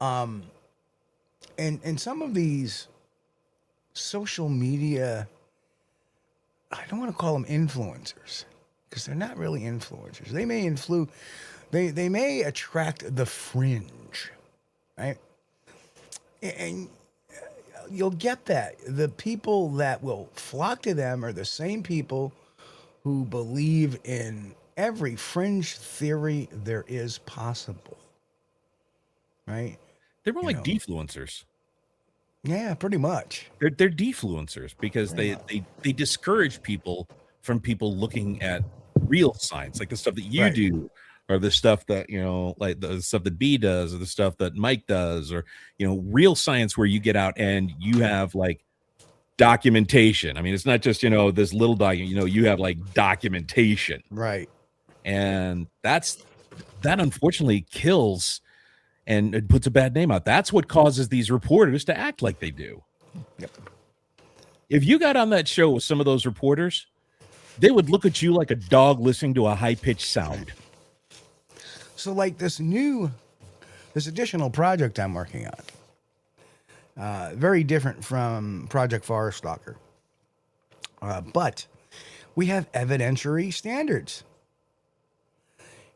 And some of these social media, I don't want to call them influencers because they're not really influencers. They may they may attract the fringe, right? And you'll get that. The people that will flock to them are the same people who believe in every fringe theory there is possible, right? They're more like defluencers. Yeah, pretty much. They're defluencers because they discourage people from people looking at real science, like the stuff that you do, or the stuff that like the stuff that B does, or the stuff that Mike does, or real science where you get out and you have like documentation. I mean, it's not just this little document. You have like documentation, right? And that unfortunately kills. And it puts a bad name out. That's what causes these reporters to act like they do. Yep. If you got on that show with some of those reporters, they would look at you like a dog listening to a high-pitched sound. So like this additional project I'm working on, very different from Project Forest Stalker. But we have evidentiary standards.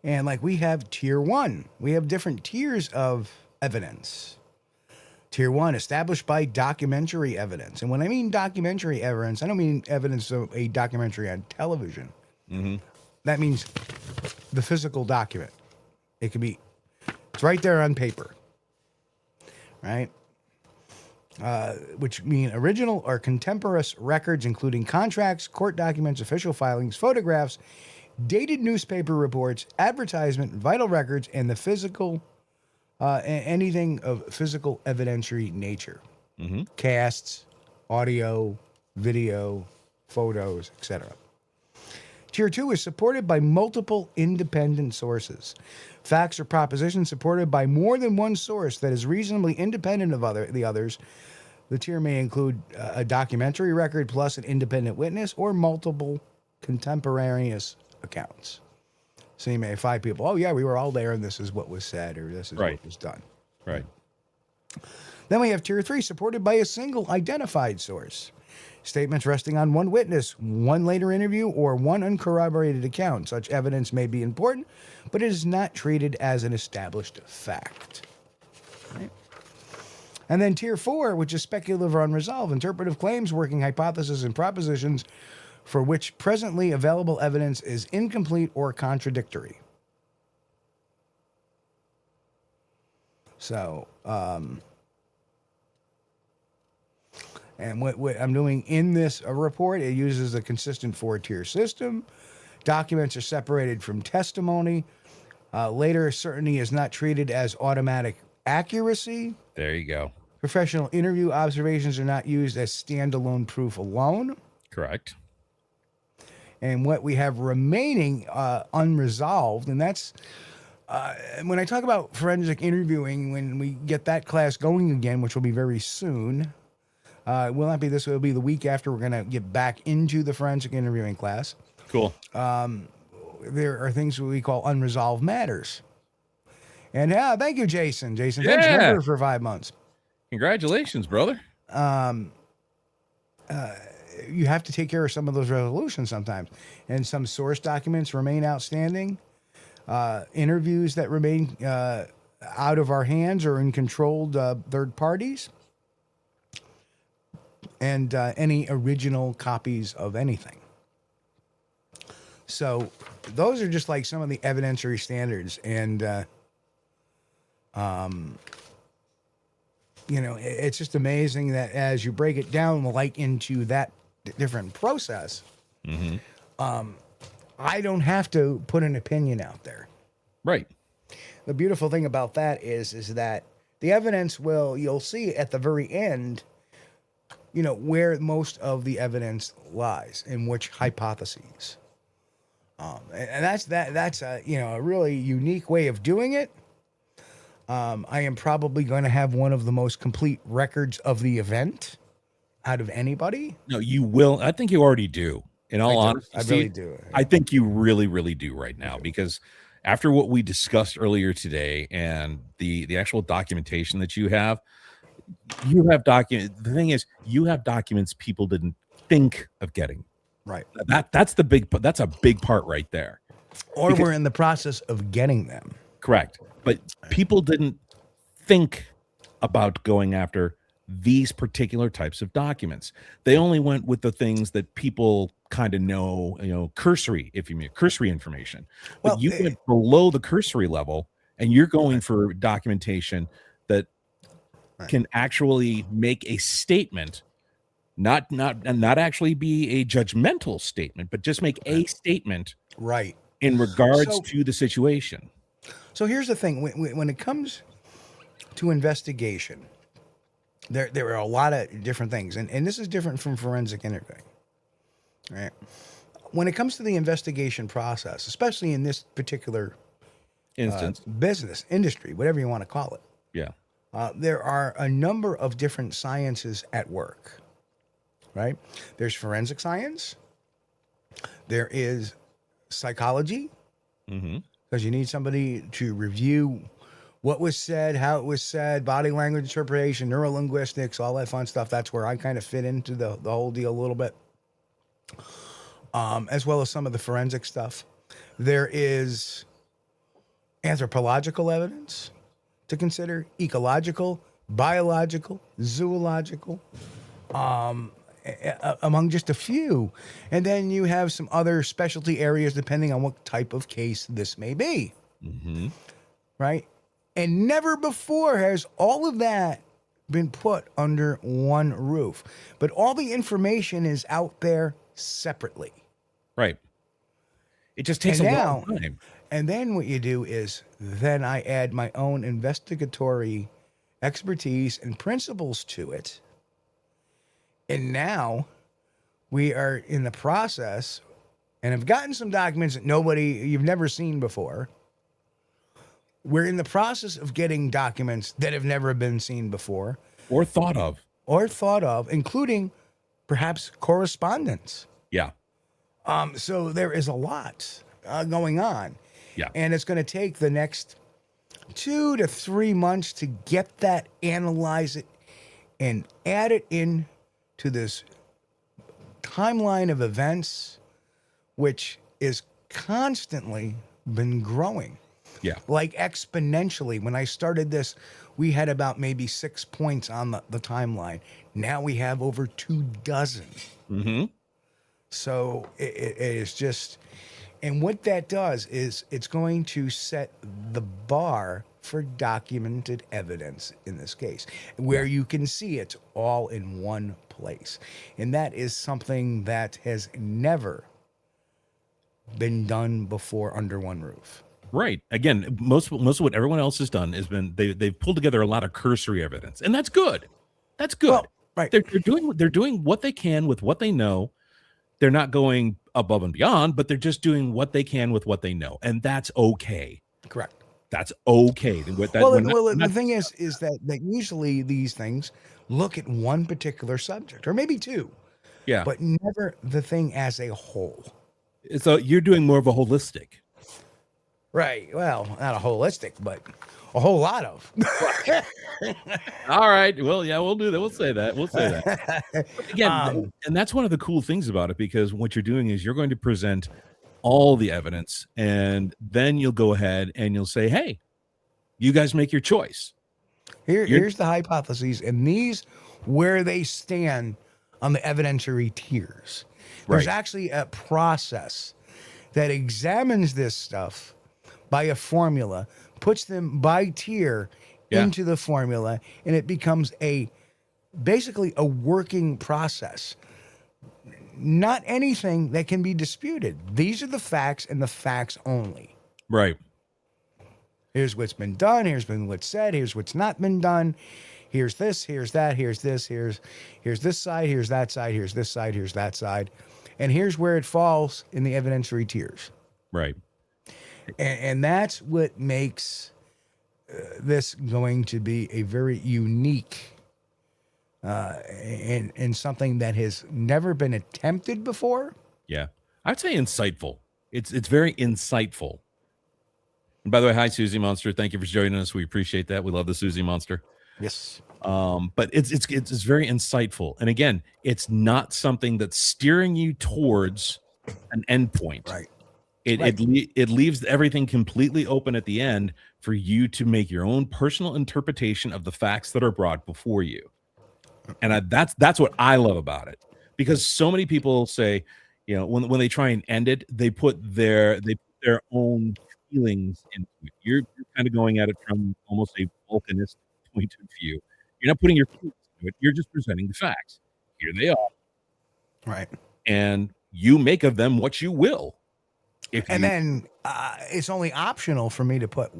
And like we have tier 1, we have different tiers of evidence. Tier 1, established by documentary evidence. And when I mean documentary evidence, I don't mean evidence of a documentary on television. Mm-hmm. That means the physical document. It's right there on paper, right? Which mean original or contemporaneous records, including contracts, court documents, official filings, photographs, dated newspaper reports, advertisement, vital records, and the physical, anything of physical evidentiary nature. Mm-hmm. Casts, audio, video, photos, etc. Tier 2 is supported by multiple independent sources. Facts or propositions supported by more than one source that is reasonably independent of the others. The tier may include a documentary record plus an independent witness or multiple contemporaneous accounts. So you may have 5 people. Oh yeah, we were all there, and this is what was said, or this is what was done. Right. Then we have tier 3, supported by a single identified source. Statements resting on one witness, one later interview, or one uncorroborated account. Such evidence may be important, but it is not treated as an established fact. Right. And then tier 4, which is speculative or unresolved, interpretive claims, working hypotheses, and propositions for which presently available evidence is incomplete or contradictory. So, and what I'm doing in this report, it uses a consistent 4-tier system. Documents are separated from testimony. Later certainty is not treated as automatic accuracy. There you go. Professional interview observations are not used as standalone proof alone. Correct. And what we have remaining unresolved, and that's when I talk about forensic interviewing, when we get that class going again, which will be very soon, it will not be this, it will be the week after we're going to get back into the forensic interviewing class. Cool. There are things we call unresolved matters. And thank you, Jason. Jason, thanks for 5 months. Congratulations, brother. you have to take care of some of those resolutions sometimes. And some source documents remain outstanding. Interviews that remain out of our hands or in controlled third parties. And any original copies of anything. So those are just like some of the evidentiary standards. And, you know, it's just amazing that as you break it down, like into that different process, I don't have to put an opinion out there. Right. The beautiful thing about that is that the evidence you'll see at the very end, you know, where most of the evidence lies in which hypotheses. And that's a, you know, a really unique way of doing it. I am probably going to have one of the most complete records of the event out of anybody. No, you will. I think you already do. In all honesty, I really do. I think you really, really do right now, because after what we discussed earlier today and the actual documentation that you have document. The thing is, you have documents people didn't think of getting. Right. That's a big part right there. Or we're in the process of getting them. Correct. But people didn't think about going after these particular types of documents. They only went with the things that people kind of know, you know, cursory information. But you went below the cursory level, and you're going for documentation that can actually make a statement, not actually be a judgmental statement, but just make a statement in regards to the situation. So here's the thing. When it comes to investigation, there are a lot of different things. And this is different from forensic interviewing. Right? When it comes to the investigation process, especially in this particular instance, business, industry, whatever you want to call it. Yeah. There are a number of different sciences at work, right? There's forensic science. There is psychology, because you need somebody to review what was said, how it was said, body language interpretation, neurolinguistics, all that fun stuff. That's where I kind of fit into the whole deal a little bit, as well as some of the forensic stuff. There is anthropological evidence to consider, ecological, biological, zoological, among just a few. And then you have some other specialty areas depending on what type of case this may be. Right? And never before has all of that been put under one roof. But all the information is out there separately. Right. It just takes a long time. And then what you do is then I add my own investigatory expertise and principles to it. And now we are in the process and have gotten some documents that you've never seen before. We're in the process of getting documents that have never been seen before. Or thought of, including perhaps correspondence. Yeah. So there is a lot going on. Yeah. And it's going to take the next 2 to 3 months to get that, analyze it, and add it in to this timeline of events, which is constantly been growing. Yeah. Like exponentially. When I started this, we had about maybe 6 points on the timeline. Now we have over 24. So it is just... And what that does is it's going to set the bar for documented evidence in this case, where you can see it all in one place. And that is something that has never been done before under one roof. Right. Again, most of what everyone else has done has been they've pulled together a lot of cursory evidence, and that's good. That's good. Well, right. They're doing what they can with what they know. They're not going above and beyond, but they're just doing what they can with what they know, and that's okay. Correct. That's okay. The thing is that usually these things look at one particular subject, or maybe two. Yeah. But never the thing as a whole. So you're doing more of a holistic. Right. Well, not a holistic, but a whole lot of. All right. Well, yeah, we'll do that. We'll say that. We'll say that. But again, and that's one of the cool things about it, because what you're doing is you're going to present all the evidence, and then you'll go ahead and you'll say, hey, you guys make your choice. Here's the hypotheses, and these where they stand on the evidentiary tiers. There's actually a process that examines this stuff by a formula, puts them by tier into the formula, and it becomes basically a working process. Not anything that can be disputed. These are the facts and the facts only. Right. Here's what's been done. Here's what's said. Here's what's not been done. Here's this. Here's that. Here's this. Here's this side. Here's that side. Here's this side. Here's that side. And here's where it falls in the evidentiary tiers. Right. And that's what makes this going to be a very unique and something that has never been attempted before. Yeah. I'd say insightful. It's very insightful. And by the way, hi, Susie Monster. Thank you for joining us. We appreciate that. We love the Susie Monster. Yes. But it's very insightful. And again, it's not something that's steering you towards an endpoint. Right. It leaves everything completely open at the end for you to make your own personal interpretation of the facts that are brought before you. And that's what I love about it, because so many people say, you know, when they try and end it, they put their own feelings into it. You're kind of going at it from almost a volcanistic point of view. You're not putting your feelings into it. You're just presenting the facts. Here they are. Right. And you make of them what you will. Then it's only optional for me to put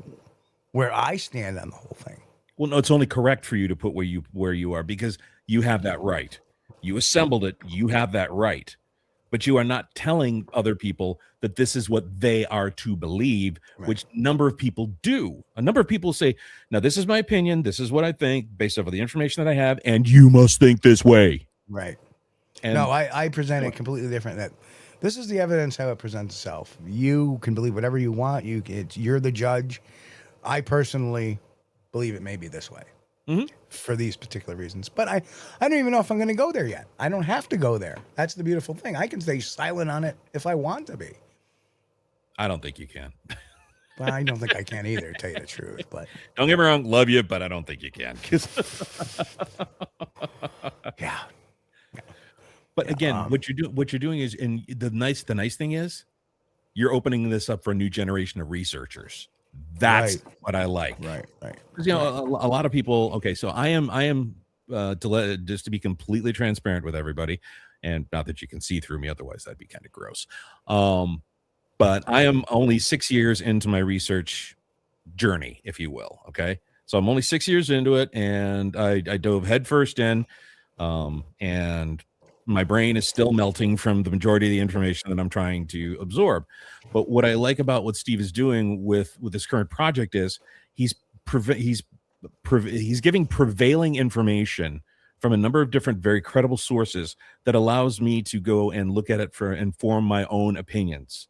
where I stand on the whole thing. Well, no, it's only correct for you to put where you are, because you have that right. You assembled it. You have that right. But you are not telling other people that this is what they are to believe, which a number of people do. A number of people say, now, this is my opinion. This is what I think based off of the information that I have, and you must think this way. Right. And no, I present it completely different. That this is the evidence how it presents itself. You can believe whatever you want. You're the judge. I personally believe it may be this way for these particular reasons. But I don't even know if I'm going to go there yet. I don't have to go there. That's the beautiful thing. I can stay silent on it if I want to be. I don't think you can. Well, I don't think I can either, to tell you the truth. But don't get me wrong, love you, but I don't think you can. Yeah. But again, what you're doing is, and the nice thing is, you're opening this up for a new generation of researchers. That's what I like. Right. Because, you know, a lot of people. Okay, so I am just to be completely transparent with everybody, and not that you can see through me, otherwise that'd be kind of gross. But I am only 6 years into my research journey, if you will. Okay, so I'm only 6 years into it, and I dove headfirst in, and my brain is still melting from the majority of the information that I'm trying to absorb. But what I like about what Steve is doing with this current project is he's giving prevailing information from a number of different very credible sources that allows me to go and look at it and form my own opinions.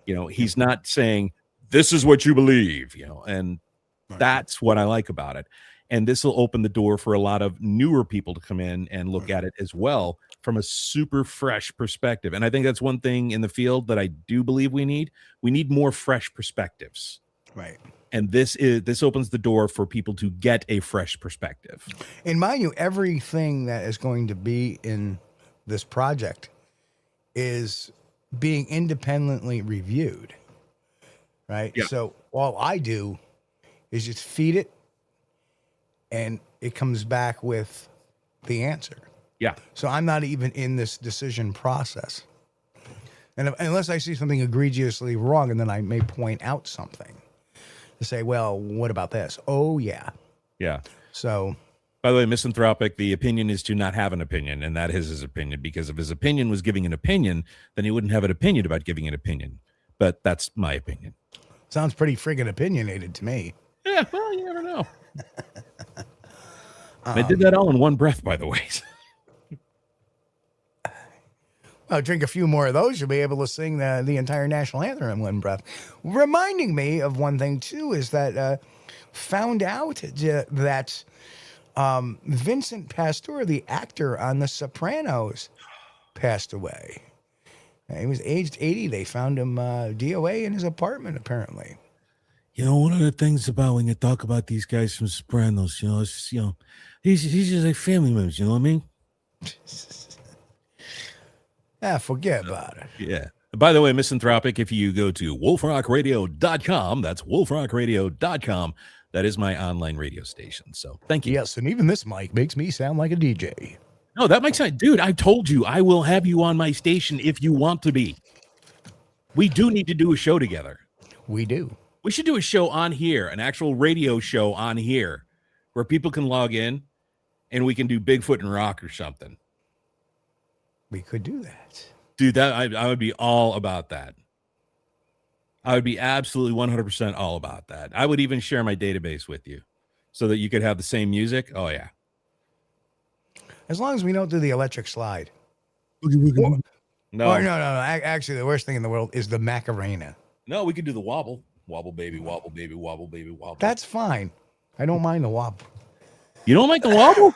You know, he's not saying this is what you believe, you know, and that's what I like about it. And this will open the door for a lot of newer people to come in and look at it as well from a super fresh perspective. And I think that's one thing in the field that I do believe we need. We need more fresh perspectives. Right. And this opens the door for people to get a fresh perspective. And mind you, everything that is going to be in this project is being independently reviewed. Right. Yeah. So all I do is just feed it, and it comes back with the answer. Yeah. So I'm not even in this decision process. And unless I see something egregiously wrong, and then I may point out something to say, well, what about this? Oh, yeah. Yeah. So, by the way, Misanthropic, the opinion is to not have an opinion, and that is his opinion, because if his opinion was giving an opinion, then he wouldn't have an opinion about giving an opinion. But that's my opinion. Sounds pretty friggin' opinionated to me. Yeah, well, you never know. I did that all in one breath, by the way. Drink a few more of those, you'll be able to sing the entire national anthem in one breath. Reminding me of one thing, too, is that found out that Vincent Pastore, the actor on The Sopranos, passed away. He was aged 80. They found him DOA in his apartment, apparently. You know, one of the things about when you talk about these guys from Sopranos, you know, it's just, you know, he's just like family members, you know what I mean? Forget about it. Yeah. By the way, Misanthropic, if you go to wolfrockradio.com, that's wolfrockradio.com, that is my online radio station. So thank you. Yes, and even this mic makes me sound like a DJ. No, that makes sense. Dude, I told you I will have you on my station if you want to be. We do need to do a show together. We do. We should do a show on here, an actual radio show on here where people can log in and we can do Bigfoot and Rock or something. We could do that. Dude, that I would be all about that. I would be absolutely 100% all about that. I would even share my database with you so that you could have the same music. Oh, yeah. As long as we don't do the electric slide. No. No. Actually, the worst thing in the world is the Macarena. No, we could do the wobble. Wobble, baby, wobble, baby, wobble, baby, wobble. That's fine. I don't mind the wobble. You don't like the wobble?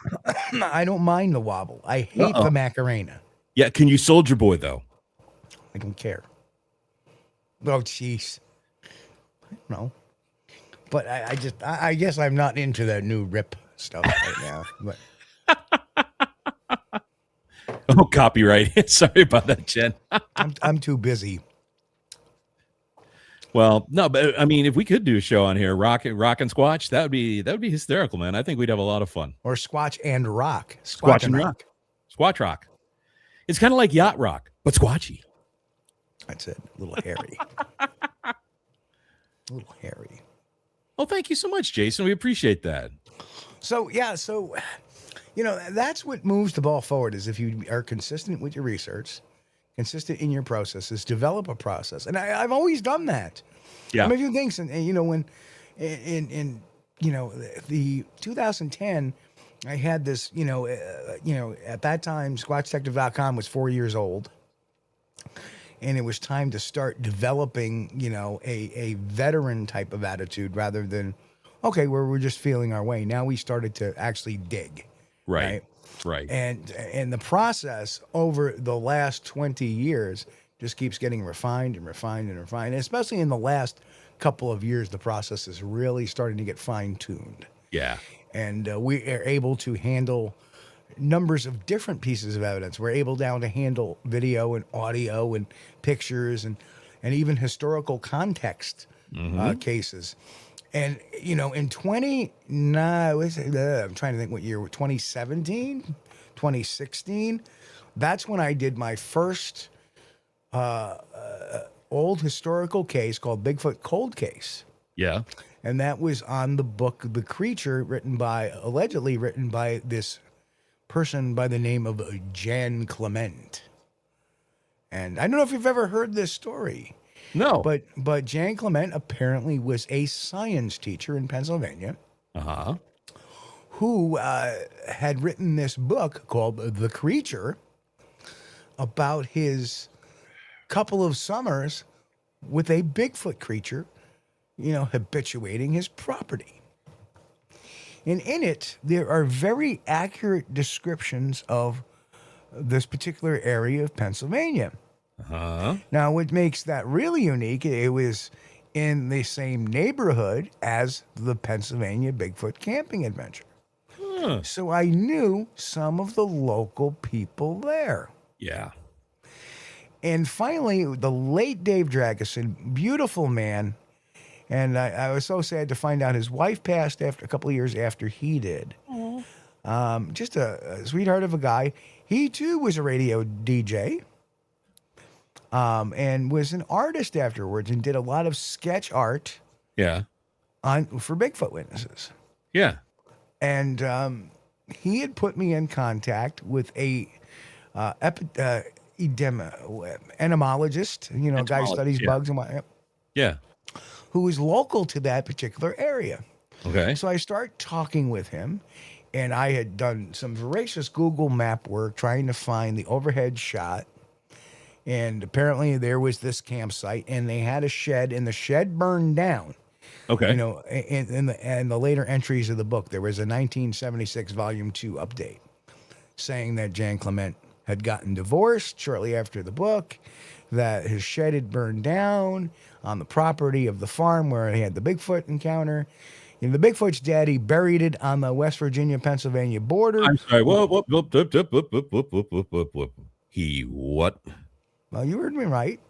I don't mind the wobble. I hate the Macarena. Yeah, can you Soldier Boy, though? I don't care. Oh, jeez. No. But I guess I'm not into that new rip stuff right now. But oh, copyright. Sorry about that, Jen. I'm too busy. Well, no, but I mean, if we could do a show on here, rock and Squatch, that would be hysterical, man. I think we'd have a lot of fun. Or Squatch and Rock. Squatch and Rock. Squatch Rock. It's kind of like Yacht Rock, but squatchy. That's it. A little hairy. A little hairy. Oh, thank you so much, Jason. We appreciate that. So, yeah, you know, that's what moves the ball forward is if you are consistent with your research, consistent in your processes, develop a process. And I've always done that. Yeah. I mean, a few things, and you know, when in you know, the 2010, I had this, you know, at that time, Squatchdetective.com was 4 years old. And it was time to start developing, you know, a veteran type of attitude rather than, okay, we're just feeling our way. Now we started to actually dig. Right. And the process over the last 20 years just keeps getting refined and refined and refined. And especially in the last couple of years, the process is really starting to get fine-tuned. Yeah. And we are able to handle numbers of different pieces of evidence. We're able now to handle video and audio and pictures and even historical context cases. And, you know, in I'm trying to think what year, 2017, 2016, that's when I did my first old historical case called Bigfoot Cold Case. Yeah. And that was on the book The Creature, allegedly written by this person by the name of Jan Clement. And I don't know if you've ever heard this story. No. But Jan Clement apparently was a science teacher in Pennsylvania. Who had written this book called The Creature about his couple of summers with a Bigfoot creature, you know, habituating his property. And in it, there are very accurate descriptions of this particular area of Pennsylvania. Now, what makes that really unique, it was in the same neighborhood as the Pennsylvania Bigfoot camping adventure. So I knew some of the local people there. Yeah. And finally, the late Dave Drageson, beautiful man. And I was so sad to find out his wife passed after a couple of years after he did. Just a sweetheart of a guy. He too was a radio DJ, and was an artist afterwards, and did a lot of sketch art. Yeah. For Bigfoot witnesses. Yeah. And he had put me in contact with a entomologist, you know, a guy who studies bugs and whatnot. Yeah. Who is local to that particular area. Okay. So I start talking with him, and I had done some voracious Google map work trying to find the overhead shot And apparently there was this campsite, and they had a shed, and the shed burned down. Okay. You know, in the later entries of the book, there was a 1976 volume 2 update saying that Jan Clement had gotten divorced shortly after the book, that his shed had burned down on the property of the farm where he had the Bigfoot encounter. You know, the Bigfoot's dead. He buried it on the West Virginia-Pennsylvania border. I'm sorry. Whoop. He what? Well, you heard me right.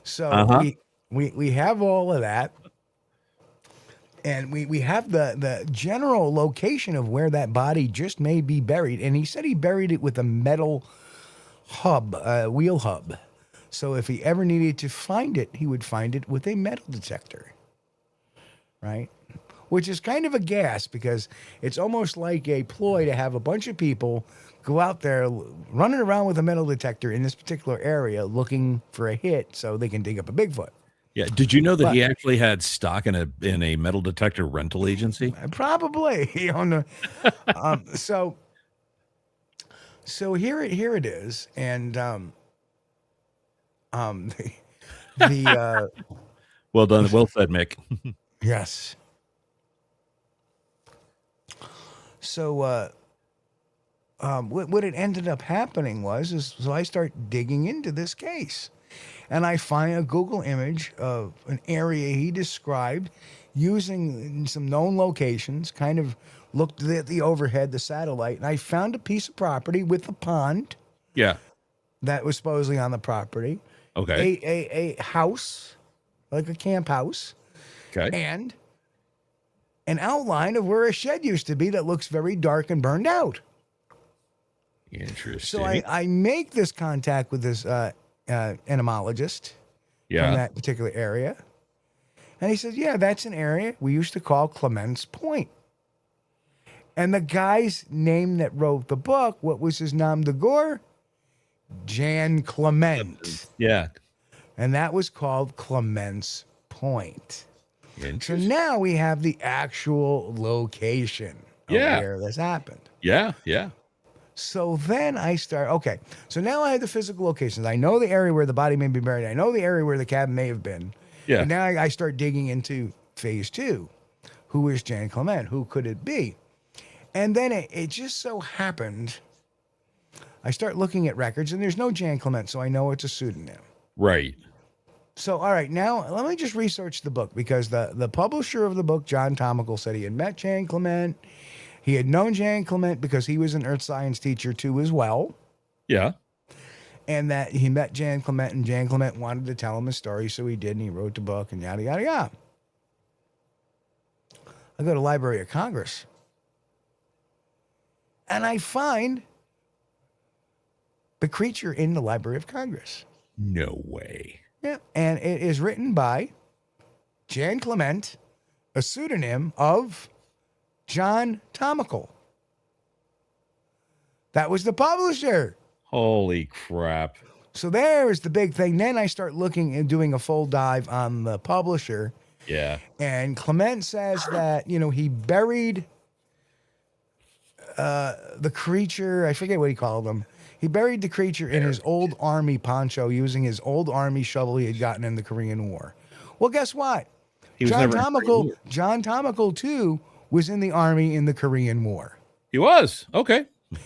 So we have all of that. And we have the general location of where that body just may be buried. And he said he buried it with a metal hub, wheel hub. So if he ever needed to find it, he would find it with a metal detector. Right? Which is kind of a gas, because it's almost like a ploy to have a bunch of people go out there running around with a metal detector in this particular area looking for a hit so they can dig up a Bigfoot. Yeah. Did you know that he actually had stock in a metal detector rental agency? Probably. On the, so here it is, and the well done, well said, Mick. Yes. So what it ended up happening was so I start digging into this case. And I find a Google image of an area he described using some known locations, kind of looked at the overhead, the satellite, and I found a piece of property with a pond. Yeah. That was supposedly on the property. Okay. A house, like a camp house. Okay. And an outline of where a shed used to be that looks very dark and burned out. Interesting. So I make this contact with this entomologist from that particular area. And he says, yeah, that's an area we used to call Clements Point. And the guy's name that wrote the book, what was his nom de gore? Jan Clement. Yeah. And that was called Clements Point. So now we have the actual location of where this happened. Yeah, yeah. So then I start, okay, so now I have the physical locations. I know the area where the body may be buried. I know the area where the cabin may have been. Yeah. And now I start digging into phase 2. Who is Jan Clement? Who could it be? And then it just so happened, I start looking at records, and there's no Jan Clement, so I know it's a pseudonym. Right. So, all right, now let me just research the book, because the publisher of the book, John Tomical, said he had met Jan Clement. He had known Jan Clement because he was an earth science teacher too as well. Yeah. And that he met Jan Clement, and Jan Clement wanted to tell him a story, so he did, and he wrote the book, and yada, yada, yada. I go to Library of Congress, and I find the creature in the Library of Congress. No way. Yeah, and it is written by Jan Clement, a pseudonym of John Tomical. That was the publisher. Holy crap. So there's the big thing. Then I start looking and doing a full dive on the publisher. Yeah. And Clement says that, he buried the creature. I forget what he called him. He buried the creature in his old army poncho using his old army shovel he had gotten in the Korean War. Well, guess what? John Tomical, too, was in the army in the Korean War. He was? Okay.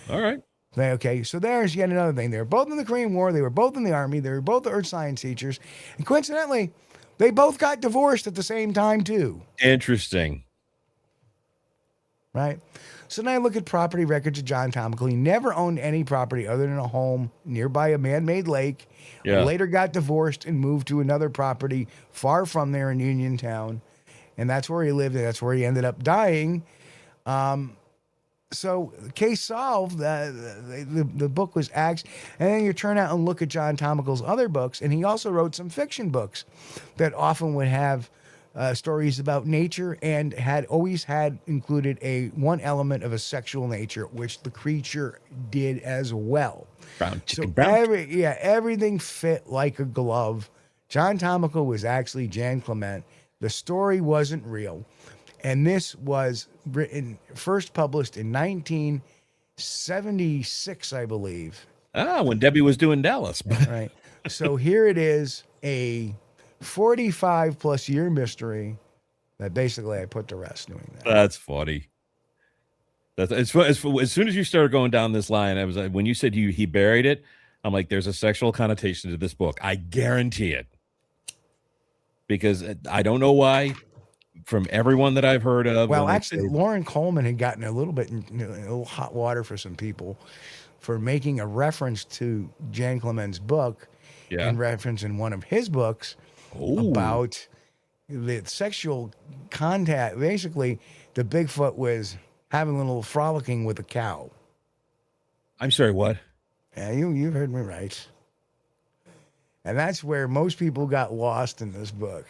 All right. Okay, so there's yet another thing. They were both in the Korean War. They were both in the army. They were both earth science teachers. And coincidentally, they both got divorced at the same time, too. Interesting. Right? So now I look at property records of John Tomical. He never owned any property other than a home nearby a man-made lake. Yeah. Later got divorced and moved to another property far from there in Uniontown. And that's where he lived, and that's where he ended up dying. So the case solved. The book was axed. And then you turn out and look at John Tomical's other books, and he also wrote some fiction books that often would have stories about nature and had always had included one element of a sexual nature, which the creature did as well. Brown chicken, So everything fit like a glove. John Tomical was actually Jan Clement. The story wasn't real. And this was first published in 1976, I believe. When Debbie was doing Dallas. Right. So here it is, a 45 plus year mystery that basically I put to rest doing that. That's funny. That's as soon as you started going down this line, I was like, when you said he buried it, I'm like, there's a sexual connotation to this book. I guarantee it. Because I don't know why, from everyone that I've heard of. Well, actually, Lauren Coleman had gotten a little bit in a little hot water for some people for making a reference to Jan Clement's book, and reference in one of his books about the sexual contact. Basically, the Bigfoot was having a little frolicking with a cow. I'm sorry, what? Yeah, you heard me right. And that's where most people got lost in this book.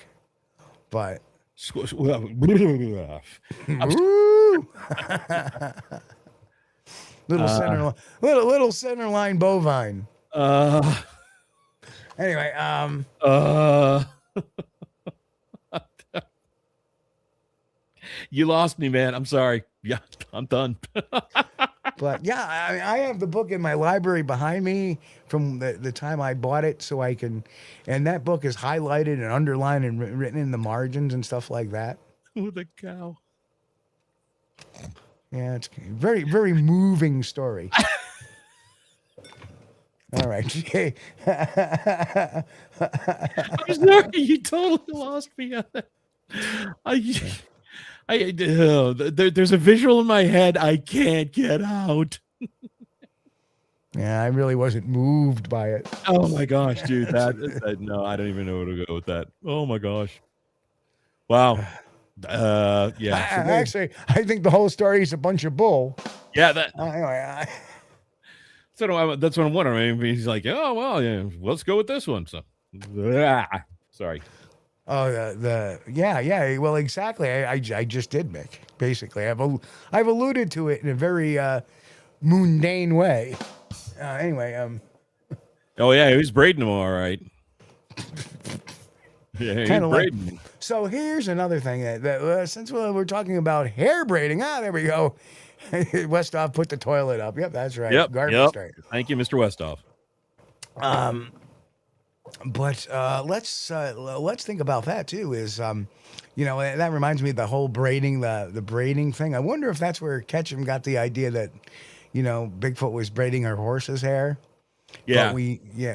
But little center line bovine. Anyway, you lost me, man. I'm sorry. Yeah, I'm done. But yeah, I have the book in my library behind me from the time I bought it, so I can, and that book is highlighted and underlined and written in the margins and stuff like that. With a cow. Yeah, it's a very, very moving story. All right. I'm sorry, you totally lost me on that. There's a visual in my head I can't get out. Yeah, I really wasn't moved by it. Oh my gosh, dude! No, I don't even know where to go with that. Oh my gosh! Wow. Yeah. Actually, I think the whole story is a bunch of bull. Yeah. That. Anyway, that's what I'm wondering. I mean, he's like, oh well, yeah, let's go with this one. So, sorry. Oh, yeah. Well, exactly. I just did, Mick. Basically, I've alluded to it in a very mundane way. Anyway, Oh yeah, he was braiding them all right. Yeah, kind of like. So here's another thing that since we're talking about hair braiding, there we go. Westhoff put the toilet up. Yep, that's right. Yep. Garbage straight. Thank you, Mr. Westhoff. But let's think about that too. Is that reminds me of the whole braiding, the braiding thing. I wonder if that's where Ketchum got the idea that Bigfoot was braiding her horse's hair. Yeah.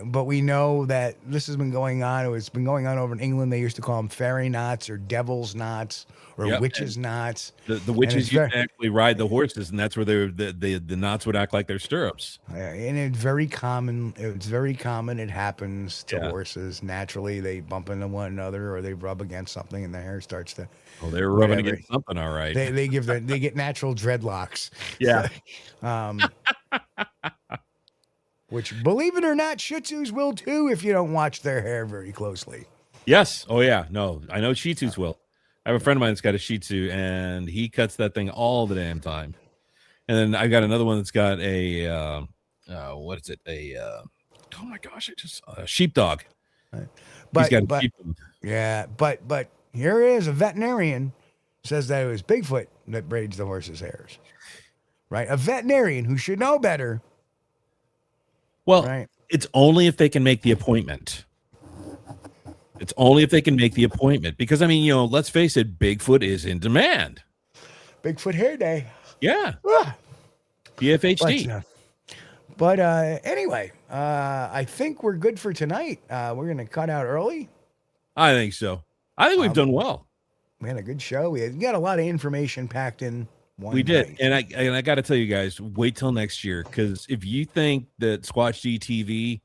But we know that this has been going on. It's been going on over in England. They used to call them fairy knots or devil's knots or witches' knots. The witches used to actually ride the horses, and that's where the knots would act like their stirrups. And it's very common. It's very common. It happens to horses naturally. They bump into one another or they rub against something, and the hair starts to. Oh, they're rubbing against something, all right. They get natural dreadlocks. Yeah. Which, believe it or not, Shih Tzus will too if you don't watch their hair very closely. Yes. Oh, yeah. No, I know Shih Tzus will. I have a friend of mine that's got a Shih Tzu, and he cuts that thing all the damn time. And then I got another one that's got a, what is it? Oh my gosh, a sheepdog. But here is a veterinarian says that it was Bigfoot that braids the horse's hairs. Right? A veterinarian who should know better. Well, right. It's only if they can make the appointment. It's only if they can make the appointment. Because, I mean, let's face it, Bigfoot is in demand. Bigfoot hair day. Yeah. BFHD. But anyway, I think we're good for tonight. We're going to cut out early. I think so. I think we've done well. We had a good show. We got a lot of information packed in. We did, and I got to tell you guys, wait till next year, because if you think that Squatch-D TV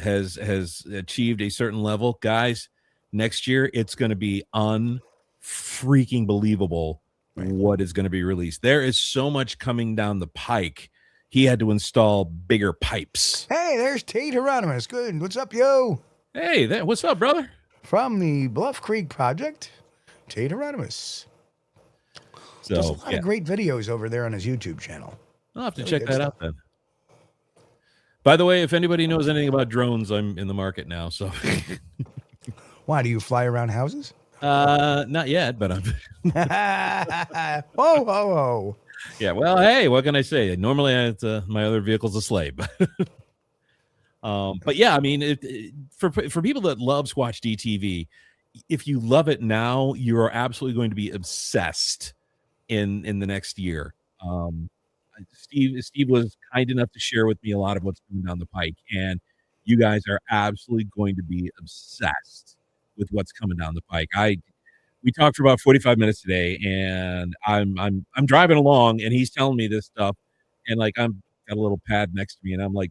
has achieved a certain level, guys, next year it's going to be unfreaking believable what is going to be released. There is so much coming down the pike. He had to install bigger pipes. Hey, there's Tate Hieronymus. Good. What's up, yo? Hey, what's up, brother? From the Bluff Creek Project, Tate Hieronymus. So, there's a lot of great videos over there on his YouTube channel. I'll have to check that out then. By the way, if anybody knows anything about drones, I'm in the market now. So, why do you fly around houses? Not yet, but I'm. Whoa. Yeah. Well, hey, what can I say? Normally, my other vehicle's a sleigh. But yeah, I mean, for people that love Squatch-D TV, if you love it now, you are absolutely going to be obsessed in the next year. Steve was kind enough to share with me a lot of what's coming down the pike, and you guys are absolutely going to be obsessed with what's coming down the pike. We talked for about 45 minutes today, and I'm driving along, and he's telling me this stuff, and like I'm got a little pad next to me, and I'm like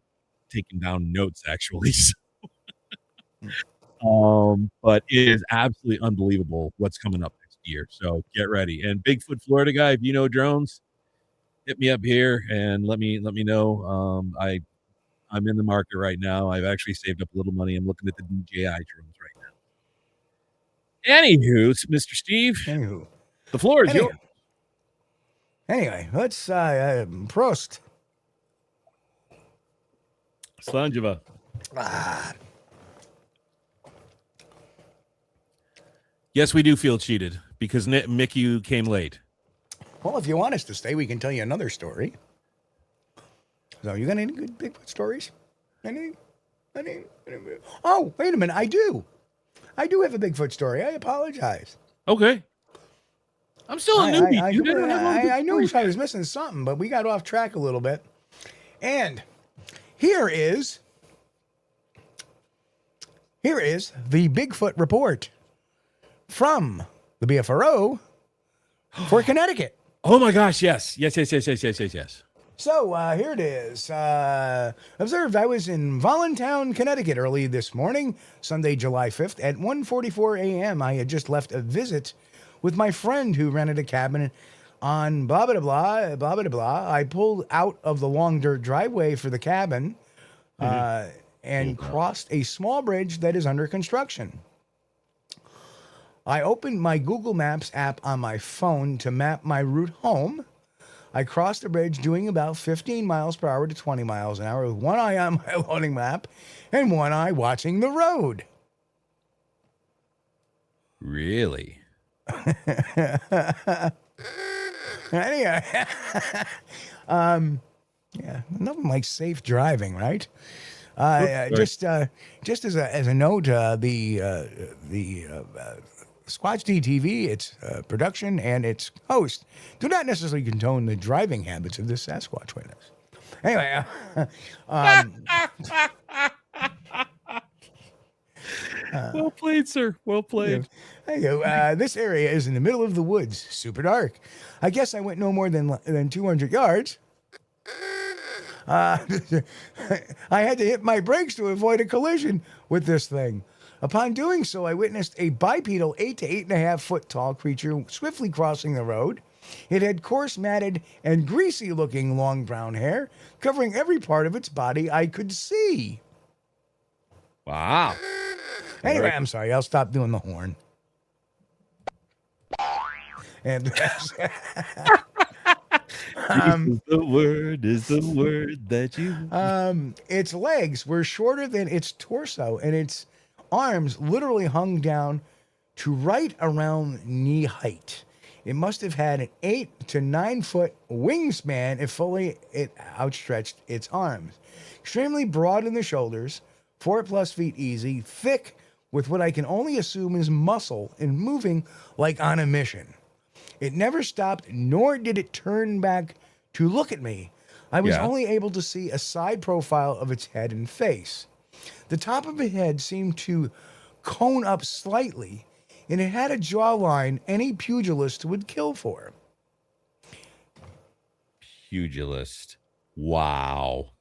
taking down notes actually. But it is absolutely unbelievable what's coming up next year. So get ready. And Bigfoot, Florida guy, if you know drones, hit me up here and let me know. I'm in the market right now. I've actually saved up a little money. I'm looking at the DJI drones right now. Anywho, Mr. Steve. Anywho, the floor is yours. Anyway, let's Prost. Slanjava. Yes, we do feel cheated because Mickey came late. Well, if you want us to stay, we can tell you another story. So, you got any good Bigfoot stories? Any? Oh, wait a minute. I do have a Bigfoot story. I apologize. Okay. I'm still a newbie. I knew I was missing something, but we got off track a little bit. And here is the Bigfoot report from the BFRO for Connecticut. Oh my gosh, yes. So here it is. Observed, I was in Voluntown, Connecticut early this morning, Sunday, July 5th at 1:44 a.m. I had just left a visit with my friend who rented a cabin on blah, blah, blah, blah, blah, blah. I pulled out of the long dirt driveway for the cabin and crossed a small bridge that is under construction. I opened my Google Maps app on my phone to map my route home. I crossed the bridge doing about 15 miles per hour to 20 miles an hour with one eye on my loading map and one eye watching the road. Really? Anyway, yeah, nothing like safe driving, right? Just as a note, the Squatch-D TV, its production and its host do not necessarily condone the driving habits of this Sasquatch witness. Anyway, well played, sir. Well played. There you go. This area is in the middle of the woods, super dark. I guess I went no more than 200 yards. I had to hit my brakes to avoid a collision with this thing. Upon doing so, I witnessed a bipedal 8 to 8.5 foot tall creature swiftly crossing the road. It had coarse, matted, and greasy-looking long brown hair, covering every part of its body I could see. Wow. Anyway, I'm sorry. I'll stop doing the horn. And is the word that you. Its legs were shorter than its torso, and its arms literally hung down to right around knee height. It must have had an 8 to 9 foot wingspan if fully it outstretched its arms. Extremely broad in the shoulders, 4+ feet easy, thick with what I can only assume is muscle and moving like on a mission. It never stopped, nor did it turn back to look at me. I was only able to see a side profile of its head and face. The top of its head seemed to cone up slightly, and it had a jawline any pugilist would kill for. Pugilist. Wow.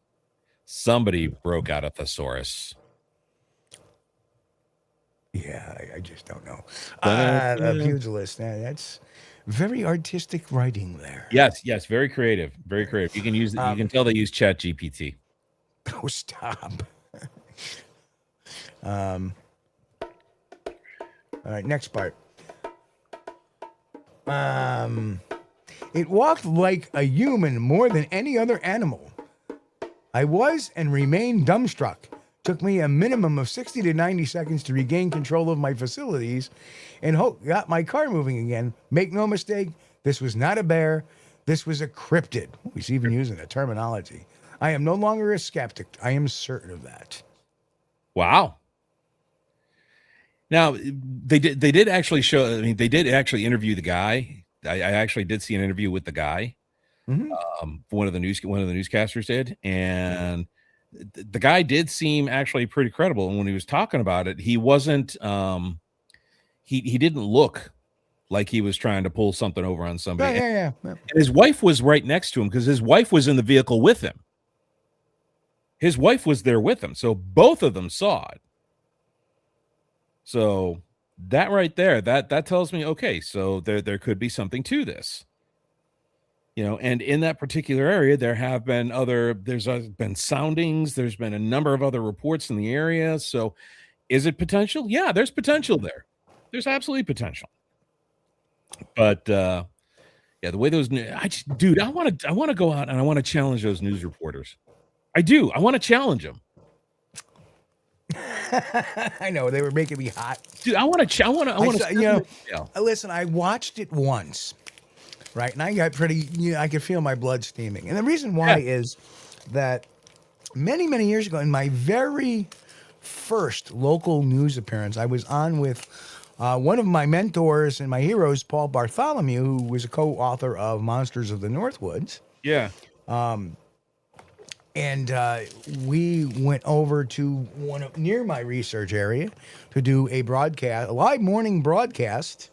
Somebody broke out a thesaurus. Yeah, I just don't know. A pugilist. That's very artistic writing there. Yes, very creative. Very creative. You can use you can tell they use ChatGPT. Oh, stop. All right, next part. It walked like a human more than any other animal. I was and remained dumbstruck. Took me a minimum of 60 to 90 seconds to regain control of my facilities and got my car moving again. Make no mistake, this was not a bear. This was a cryptid. He's even using a terminology. I am no longer a skeptic. I am certain of that. Wow. Now they did actually show. I mean, they did actually interview the guy. I actually did see an interview with the guy. One of the newscasters did, and the guy did seem actually pretty credible. And when he was talking about it, he wasn't. He didn't look like he was trying to pull something over on somebody. Yeah. And his wife was right next to him because his wife was in the vehicle with him. His wife was there with him, so both of them saw it. So that right there, that tells me, okay, so there could be something to this. And in that particular area, there's been soundings, there's been a number of other reports in the area. So is it potential? Yeah, there's potential there. There's absolutely potential. But the way those I want to go out and I want to challenge those news reporters. I do. I want to challenge them. I know they were making me hot, dude. I want to. Listen, I watched it once, right, and I got pretty. I could feel my blood steaming, and the reason why is that many years ago, in my very first local news appearance, I was on with one of my mentors and my heroes, Paul Bartholomew, who was a co-author of Monsters of the Northwoods. Yeah. And we went over to near my research area to do a live morning broadcast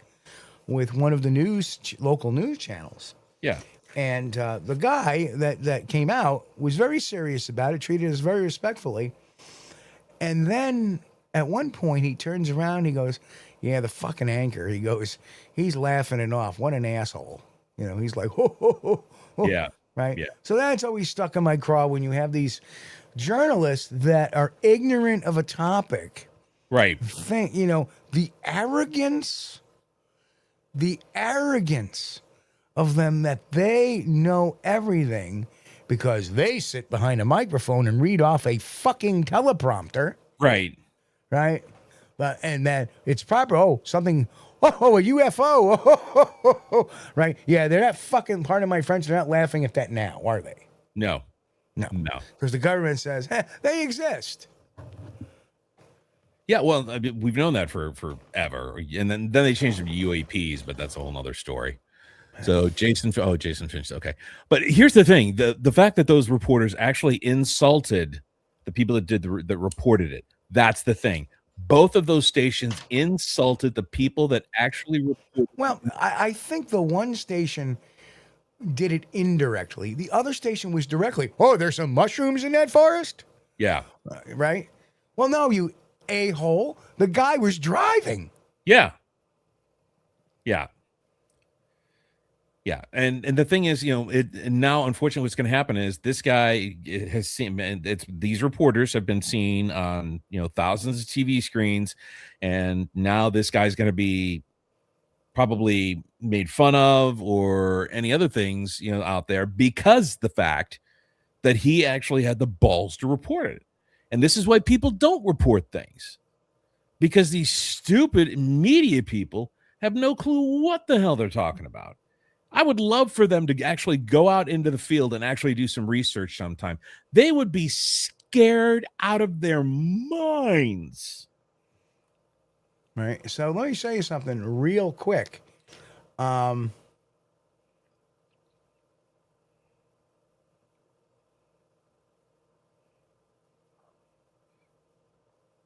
with one of the local news channels. Yeah. And the guy that came out was very serious about it, treated us very respectfully. And then at one point he turns around, he goes, "Yeah, the fucking anchor." He goes, "He's laughing it off. What an asshole." He's like, "Ho, ho, ho, ho." Yeah. Right? Yeah. So that's always stuck in my craw when you have these journalists that are ignorant of a topic. Right. The arrogance of them that they know everything because they sit behind a microphone and read off a fucking teleprompter. Right. Right? And that it's proper. Something. Oh, a UFO. Right? Yeah, they're not fucking, pardon my French, they're not laughing at that now, are they? No. Because the government says, they exist. Yeah, well, I mean, we've known that for forever. And then they changed them to UAPs, but that's a whole nother story. So Jason Finch, okay. But here's the thing, the fact that those reporters actually insulted the people that reported it, that's the thing. Both of those stations insulted the people that actually reported. Well, I think the one station did it indirectly. The other station was directly, "Oh, there's some mushrooms in that forest?" Yeah. Right? Well, no, you a-hole. The guy was driving. Yeah. Yeah. Yeah, and the thing is, now unfortunately what's going to happen is this guy has seen, these reporters have been seen on, thousands of TV screens, and now this guy's going to be probably made fun of or any other things, out there because the fact that he actually had the balls to report it. And this is why people don't report things, because these stupid media people have no clue what the hell they're talking about. I would love for them to actually go out into the field and actually do some research sometime. They would be scared out of their minds. Right. So let me show you something real quick.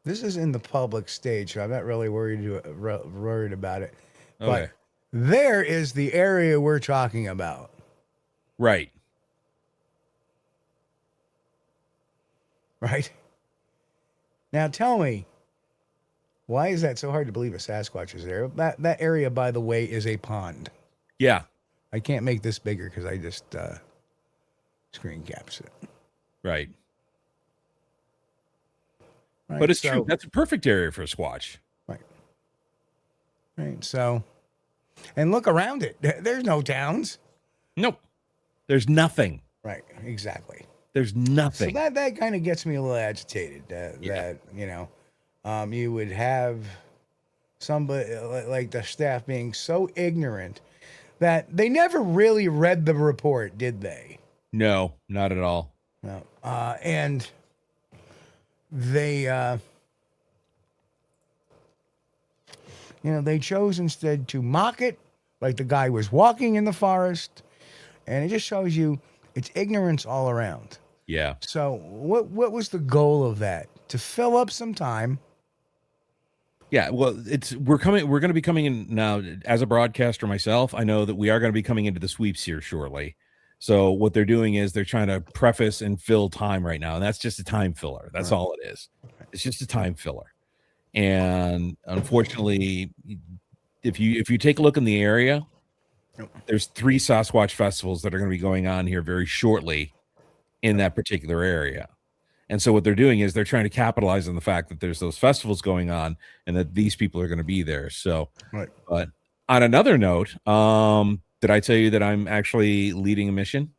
This is in the public stage, so I'm not really worried about it. Okay. But there is the area we're talking about. Right. Right. Now tell me, why is that so hard to believe a Sasquatch is there? That area, by the way, is a pond. Yeah. I can't make this bigger because I just screen caps it. Right. Right. But it's true. That's a perfect area for a Squatch. Right. Right. So, and look around it. There's no towns. Nope. There's nothing. Right. Exactly. There's nothing. So that kind of gets me a little agitated. That you would have somebody like the staff being so ignorant that they never really read the report, did they? No, not at all. No. And they, they chose instead to mock it, like the guy was walking in the forest, and it just shows you it's ignorance all around. Yeah. So what was the goal of that? To fill up some time. Yeah, well, we're going to be coming in now as a broadcaster myself. I know that we are going to be coming into the sweeps here shortly. So what they're doing is they're trying to preface and fill time right now, and that's just a time filler. That's all it is. It's just a time filler. And unfortunately, if you take a look in the area, there's 3 Sasquatch festivals that are going to be going on here very shortly in that particular area. And so what they're doing is they're trying to capitalize on the fact that there's those festivals going on and that these people are going to be there. So, but on another note, did I tell you that I'm actually leading a mission?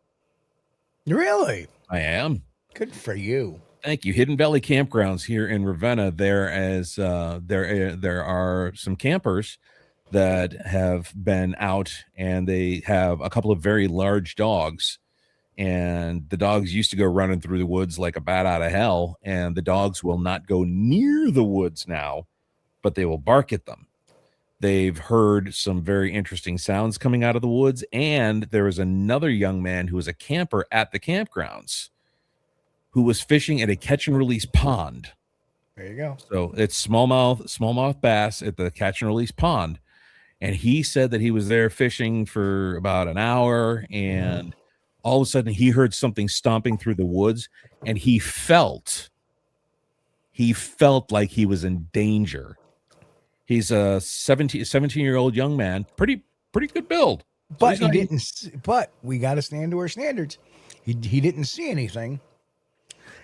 Really? I am. Good for you. Thank you. Hidden Valley Campgrounds here in Ravenna. There are some campers that have been out, and they have a couple of very large dogs. And the dogs used to go running through the woods like a bat out of hell, and the dogs will not go near the woods now, but they will bark at them. They've heard some very interesting sounds coming out of the woods, and there was another young man who was a camper at the campgrounds who was fishing at a catch and release pond. There you go. So it's smallmouth bass at the catch and release pond, and he said that he was there fishing for about an hour, and all of a sudden he heard something stomping through the woods, and he felt like he was in danger. He's a 17-year-old young man, pretty good build. But he didn't. But we got to stand to our standards. He didn't see anything.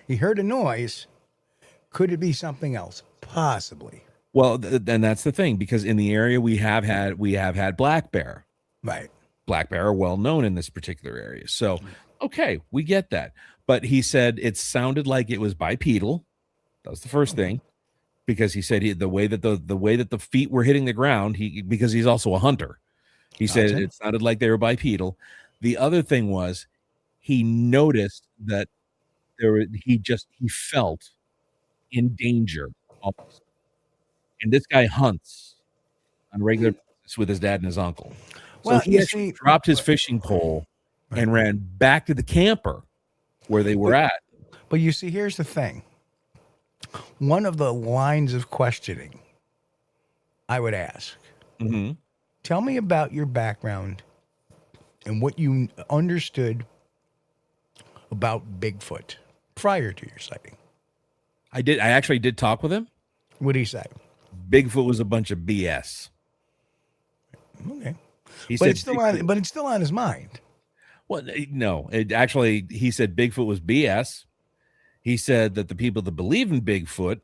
He heard a noise. Could it be something else? Possibly. Well, and that's the thing, because in the area we have had black bear. Right. Black bear are well known in this particular area. So, okay, we get that. But he said it sounded like it was bipedal. That was the first thing, because he said the way that the feet were hitting the ground, because he's also a hunter. He said it sounded like they were bipedal. The other thing was he noticed that he felt in danger almost. And this guy hunts on a regular basis with his dad and his uncle. So he actually dropped his fishing pole and ran back to the camper where they were at. But you see, here's the thing. One of the lines of questioning I would ask, tell me about your background and what you understood about Bigfoot prior to your sighting. I actually did talk with him. What did he say? Bigfoot was a bunch of BS. Okay. He but said it's still on his mind. Well, no, he said Bigfoot was BS. He said that the people that believe in Bigfoot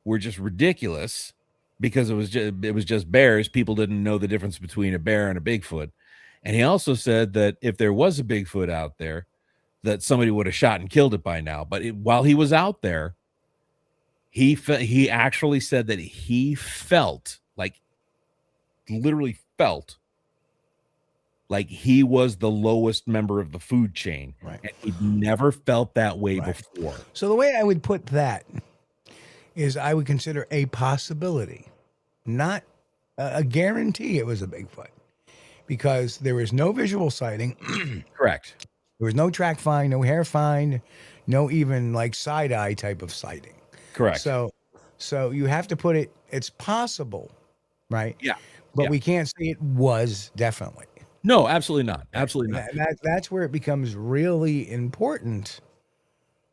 were just ridiculous because it was just bears. People didn't know the difference between a bear and a Bigfoot. And he also said that if there was a Bigfoot out there, that somebody would have shot and killed it by now. But while he was out there, he actually said that he literally felt like he was the lowest member of the food chain. Right. And he'd never felt that way before. So the way I would put that is I would consider a possibility, not a guarantee it was a Bigfoot, because there was no visual sighting. Correct. There was no track find, no hair find, no even like side eye type of sighting. Correct. So you have to put it's possible, right? Yeah. But we can't say it was definitely. No, absolutely not. Absolutely not. That's where it becomes really important.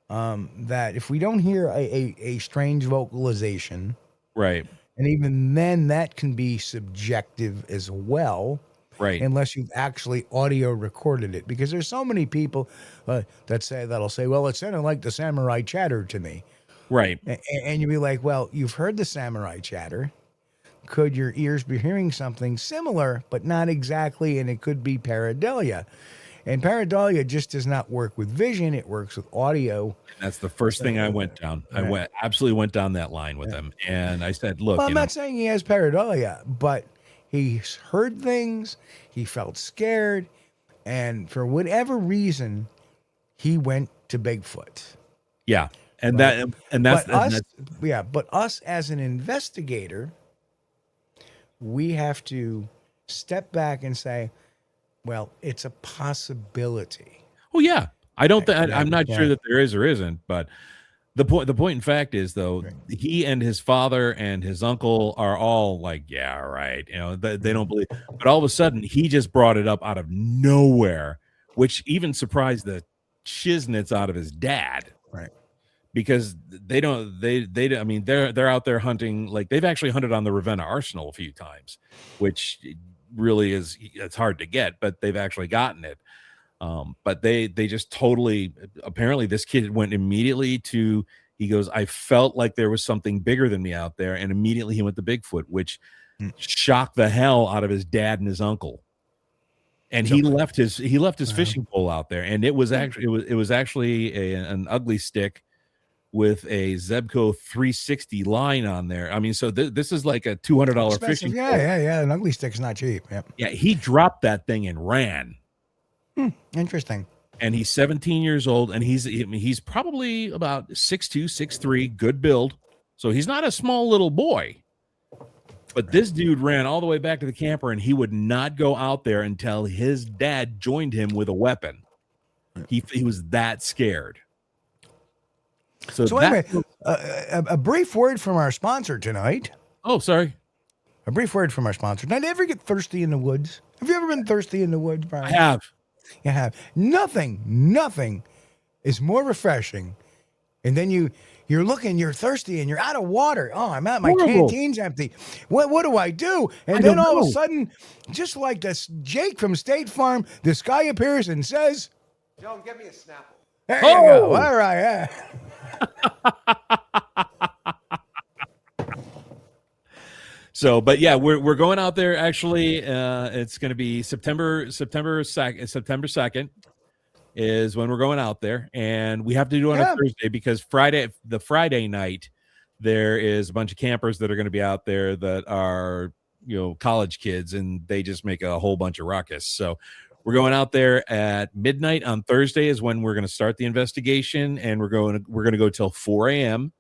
That if we don't hear a strange vocalization, right, and even then that can be subjective as well, right, unless you've actually audio recorded it, because there's so many people that'll say, well, it sounded like the samurai chatter to me, right, and you'll be like, well, you've heard the samurai chatter. Could your ears be hearing something similar, but not exactly, and it could be pareidolia. And pareidolia just does not work with vision; it works with audio. That's the first thing I went down. I absolutely went down that line with him, and I said, "Look, well, I'm not saying he has pareidolia, but he heard things, he felt scared, and for whatever reason, he went to Bigfoot. Yeah. And Right? that's but us as an investigator, we have to step back and say, well, it's a possibility. Oh yeah. I don't think I'm not Yeah. sure that there is or isn't, but the point in fact is though, he and his father and his uncle are all like, yeah, right. You know, they don't believe, but all of a sudden he just brought it up out of nowhere, which even surprised the shiznits out of his dad. Right. Because they I mean, they're out there hunting, like they've actually hunted on the Ravenna Arsenal a few times, which really it's hard to get, but they've actually gotten it. But they just totally, apparently this kid went immediately to, he goes, I felt like there was something bigger than me out there. And immediately he went to Bigfoot, which shocked the hell out of his dad and his uncle. And he left his fishing pole out there. And it was actually an ugly stick with a Zebco 360 line on there. I mean, so this is like a $200 fishing pole. Yeah. An ugly stick's not cheap. Yeah. He dropped that thing and ran. Interesting. And he's 17 years old, and he's probably about 6'2", 6'3", good build. So he's not a small little boy. But this dude ran all the way back to the camper, and he would not go out there until his dad joined him with a weapon. He was that scared. So anyway, a brief word from our sponsor tonight. Oh, sorry. A brief word from our sponsor. Now, did you ever get thirsty in the woods? Have you ever been thirsty in the woods, Brian? I have. You have. Nothing is more refreshing. And then you're looking, you're thirsty, and you're out of water. Oh, I'm out. My canteen's empty. What do I do? And then all of a sudden, just like this Jake from State Farm, this guy appears and says, Don't get me a Snapple. There you go. All right. Yeah. So, but yeah, we're going out there. Actually, it's going to be September 2nd is when we're going out there, and we have to do it on a Thursday because the Friday night, there is a bunch of campers that are going to be out there that are, college kids, and they just make a whole bunch of ruckus. So we're going out there at midnight on Thursday is when we're going to start the investigation, and we're going to go till 4 a.m.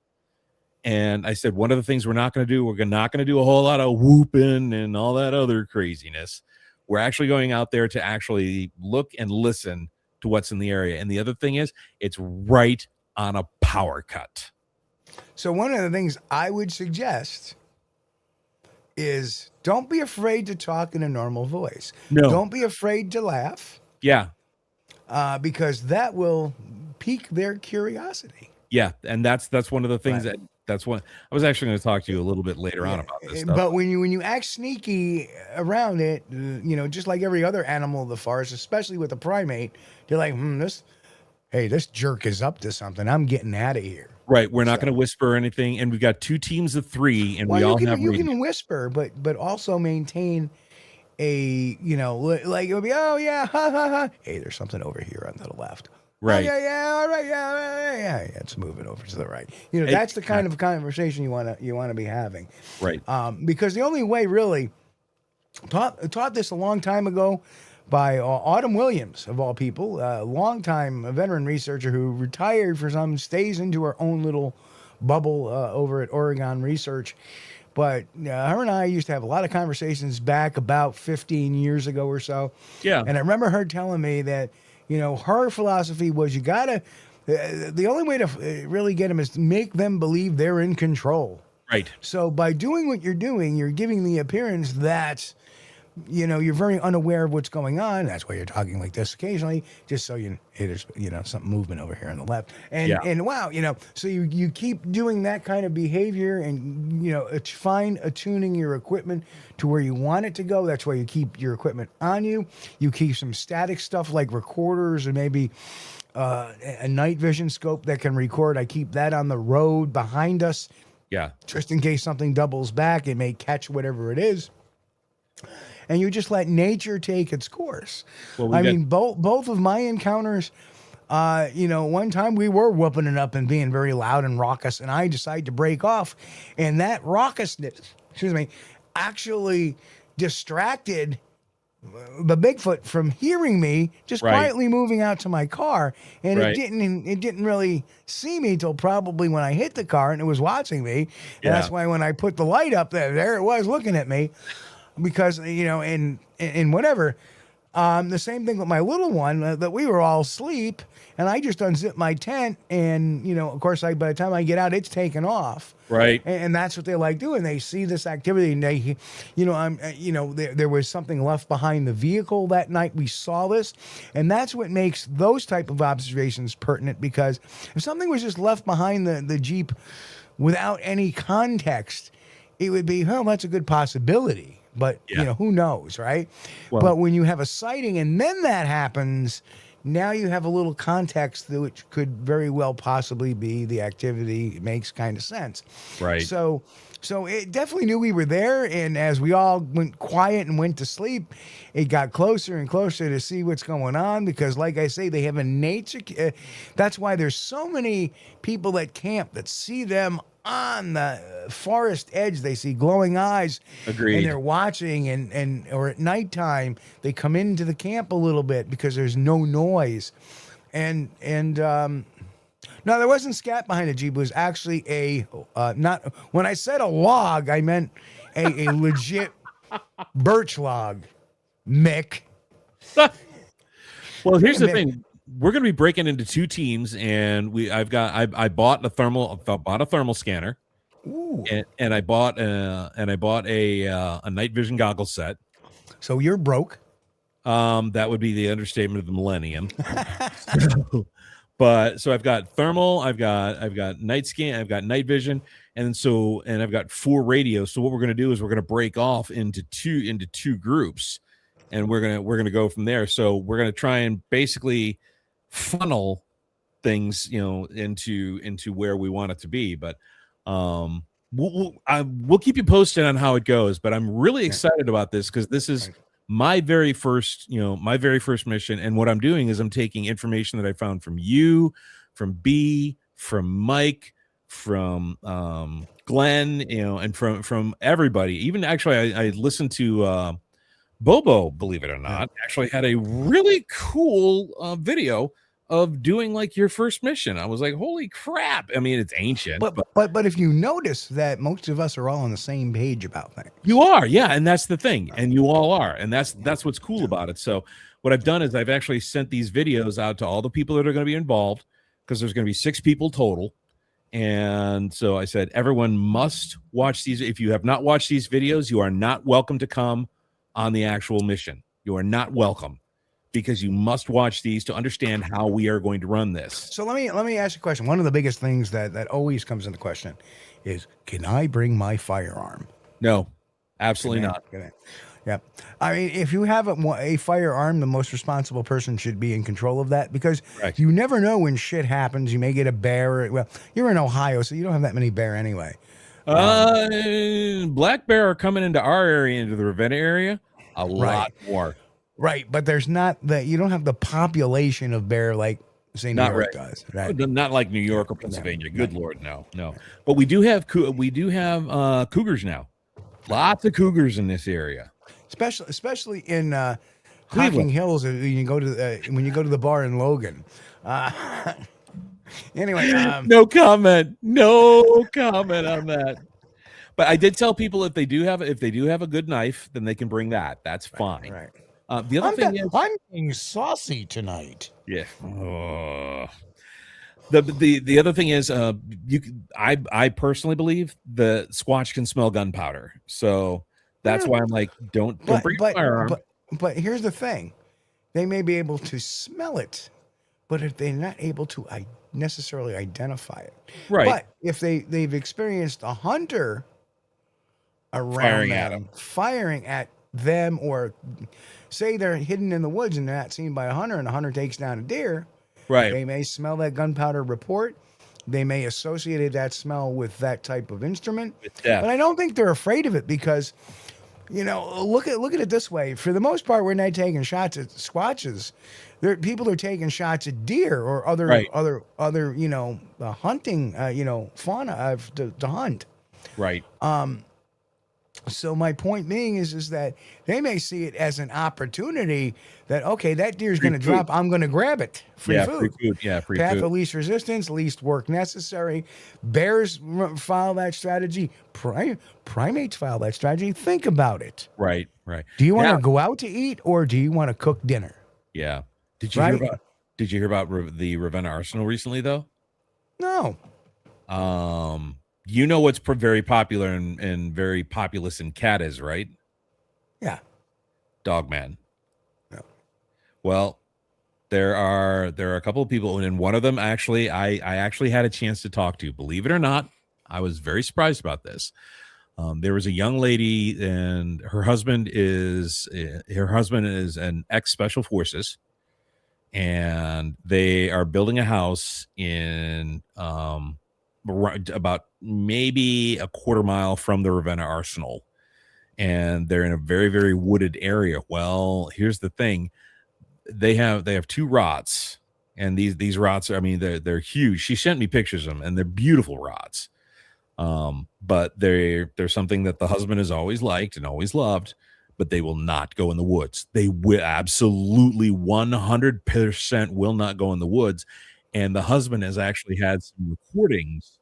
And I said, one of the things we're not going to do, we're not going to do a whole lot of whooping and all that other craziness. We're actually going out there to actually look and listen to what's in the area. And the other thing is, it's right on a power cut. So one of the things I would suggest is don't be afraid to talk in a normal voice. No. Don't be afraid to laugh. Yeah. Because that will pique their curiosity. Yeah. And that's one of the things that's what I was actually going to talk to you a little bit later on about this stuff. But when you act sneaky around it, just like every other animal of the forest, especially with the primate, they're like, this jerk is up to something. I'm getting out of here. Right. We're not going to whisper or anything. And we've got 2 teams of 3, and we all have you can whisper, but also maintain a, like it'll be, oh yeah, ha ha ha. Hey, there's something over here on the left. Right. Oh, yeah, all right, yeah. It's moving over to the right. That's the kind of conversation you want to be having. Right. Because the only way really taught this a long time ago by Autumn Williams, of all people, a longtime veteran researcher who retired for some, stays into her own little bubble over at Oregon Research. But her and I used to have a lot of conversations back about 15 years ago or so. Yeah. And I remember her telling me that, her philosophy was you gotta, the only way to really get them is to make them believe they're in control. Right. So by doing what you're doing, you're giving the appearance that, you're very unaware of what's going on. That's why you're talking like this occasionally, just so there's, some movement over here on the left. And wow, so you keep doing that kind of behavior and, it's fine attuning your equipment to where you want it to go. That's why you keep your equipment on you. You keep some static stuff like recorders and maybe a night vision scope that can record. I keep that on the road behind us. Yeah. Just in case something doubles back, it may catch whatever it is. And you just let nature take its course. Well, both of my encounters, one time we were whooping it up and being very loud and raucous, and I decided to break off. And that raucousness, actually distracted the Bigfoot from hearing me just Right. quietly moving out to my car, and Right. it didn't really see me till probably when I hit the car, and it was watching me. And that's Yeah. why when I put the light up there it was looking at me, because and whatever. The same thing with my little one, that we were all asleep, and I just unzipped my tent, and of course, by the time I get out, it's taken off. Right. And that's what they like doing. They see this activity, and they, there was something left behind the vehicle that night. We saw this, and that's what makes those type of observations pertinent. Because if something was just left behind the Jeep without any context, it would be, oh, that's a good possibility. But who knows, right? Well- But when you have a sighting and then that happens, now you have a little context which could very well possibly be the activity. It makes kind of sense. Right. So it definitely knew we were there, and as we all went quiet and went to sleep, it got closer and closer to see what's going on, because like I say, they have a nature. That's why there's so many people that camp that see them on the forest edge. They see glowing eyes. Agreed. And they're watching, and or at nighttime they come into the camp a little bit because there's no noise. And no, there wasn't scat behind the Jeep. It was actually not, when I said a log, I meant a legit birch log, Mick. Well, here's the thing. We're going to be breaking into two teams, and I bought a thermal scanner. Ooh. And I bought a night vision goggle set. So you're broke. That would be the understatement of the millennium. So I've got thermal, I've got night scan, I've got night vision, and I've got 4 radios. So what we're going to do is we're going to break off into two groups, and we're going to go from there. So we're going to try and basically funnel things, into where we want it to be. But we'll keep you posted on how it goes. But I'm really excited about this, because this is my very first mission. And what I'm doing is I'm taking information that I found from you, from B, from Mike, from Glenn, and from everybody. Even actually, I listened to Bobo, believe it or not, actually had a really cool video of doing like your first mission. I was like, holy crap. I mean, it's ancient. But if you notice that most of us are all on the same page about things. You are, yeah, and that's the thing. And you all are. And that's what's cool about it. So what I've done is I've actually sent these videos out to all the people that are going to be involved, because there's going to be 6 people total. And so I said, everyone must watch these. If you have not watched these videos, you are not welcome to come on the actual mission. You are not welcome, because you must watch these to understand how we are going to run this. So let me ask you a question. One of the biggest things that always comes into question is, can I bring my firearm? No, absolutely not. Yeah. I mean, if you have a firearm, the most responsible person should be in control of that, because you never know when shit happens. You may get a bear. Well, you're in Ohio, so you don't have that many bear anyway. Black bear are coming into our area, into the Ravenna area, a lot more. Right, but there's not that. You don't have the population of bear like say New York does. Right? Not like New York or Pennsylvania. Good Lord, no. But we do have cougars now. Lots of cougars in this area, especially in Hocking Hills. When you go to the bar in Logan. Anyway, no comment on that. But I did tell people if they do have a good knife, then they can bring that. That's fine. Right. The other thing is, I'm being saucy tonight. Yeah. The other thing is, I personally believe the Squatch can smell gunpowder, so that's why I'm like, don't bring a firearm. But here's the thing: they may be able to smell it, but if they're not able to necessarily identify it, right? But if they've experienced a hunter around firing at them, or say they're hidden in the woods and they're not seen by a hunter, and a hunter takes down a deer, right? They may smell that gunpowder report. They may associate that smell with that type of instrument. But I don't think they're afraid of it, because, look at it this way. For the most part, we're not taking shots at squatches. People are taking shots at deer or other hunting fauna to hunt. Right. So my point being is that they may see it as an opportunity that, okay, that deer's going to drop. I'm going to grab it. Free food. Free Path food. of least resistance, least work necessary. Bears follow that strategy. Primates follow that strategy. Think about it. Right. Do you want to go out to eat or do you want to cook dinner? Yeah. Did you hear about the Ravenna Arsenal recently though? No. You know what's very popular and very populous in cat is, right? Yeah. Dogman. No. Well, there are a couple of people, and one of them actually I actually had a chance to talk to. Believe it or not, I was very surprised about this. There was a young lady, and her husband is an ex-special forces, and they are building a house in about maybe a quarter mile from the Ravenna Arsenal, and they're in a very, very wooded area. Well, here's the thing. They have 2 rots, and these rots are, I mean, they're huge. She sent me pictures of them, and they're beautiful rots. But they're something that the husband has always liked and always loved, but they will not go in the woods. They will absolutely 100% will not go in the woods. And the husband has actually had some recordings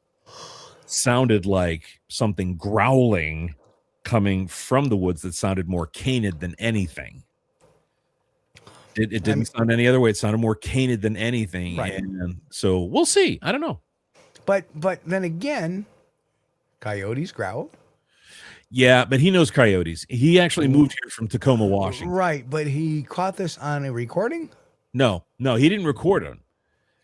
sounded like something growling coming from the woods that sounded more canid than anything. It didn't sound any other way. It sounded more canid than anything. Right. And so we'll see. I don't know. But then again, coyotes growl. Yeah, but he knows coyotes. He actually moved here from Tacoma, Washington. Right, but he caught this on a recording? No, he didn't record him.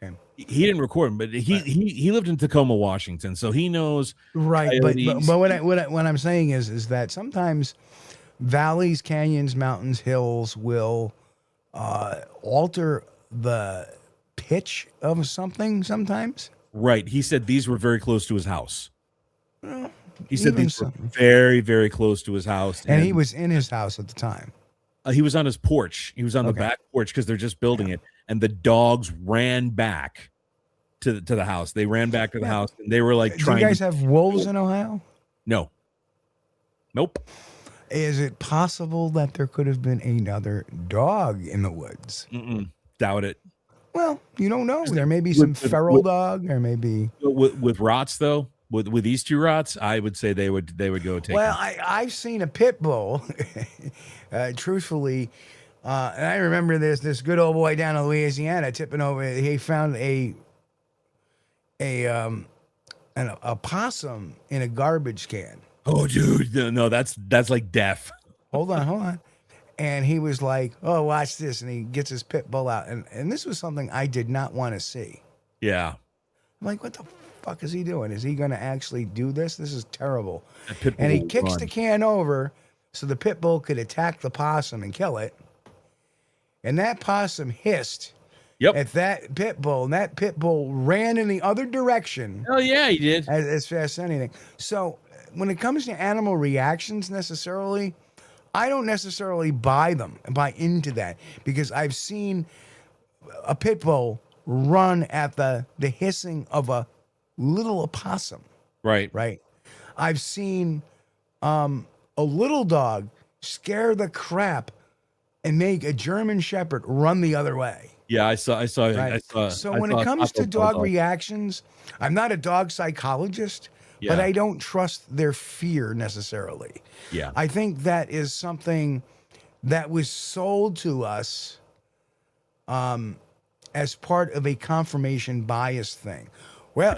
Okay. He didn't record him, but he lived in Tacoma, Washington, so he knows. Right, coyotes. but what I'm saying is that sometimes valleys, canyons, mountains, hills will alter the pitch of something sometimes. Right. He said these were very close to his house. He said even these were very, very close to his house. And he was in his house at the time. He was on his porch. He was on the back porch because they're just building it. And the dogs ran back to the house. They ran back to the house, and they were like trying. Do you guys have wolves in Ohio? No. Nope. Is it possible that there could have been another dog in the woods? Doubt it. Well, you don't know. There may be some feral dog. There may be with rots though. With these 2 rots, I would say they would go take. Well, them. I've seen a pit bull. Truthfully, and I remember this good old boy down in Louisiana tipping over. He found a possum in a garbage can. Oh, dude, no, that's like death. Hold on. And he was like, "Oh, watch this!" And he gets his pit bull out, and this was something I did not want to see. Yeah, I'm like, what the fuck is he doing? Is he going to actually do this? This is terrible. And he kicks the can over so the pit bull could attack the possum and kill it. And that possum hissed at that pit bull, and that pit bull ran in the other direction. Oh yeah, he did. As fast as anything. So when it comes to animal reactions necessarily, I don't necessarily buy into that, because I've seen a pit bull run at the hissing of a little opossum. Right. I've seen a little dog scare the crap and make a German Shepherd run the other way. Yeah, I saw. So when it comes to dog reactions, I'm not a dog psychologist, but I don't trust their fear necessarily. Yeah. I think that is something that was sold to us as part of a confirmation bias thing. Well,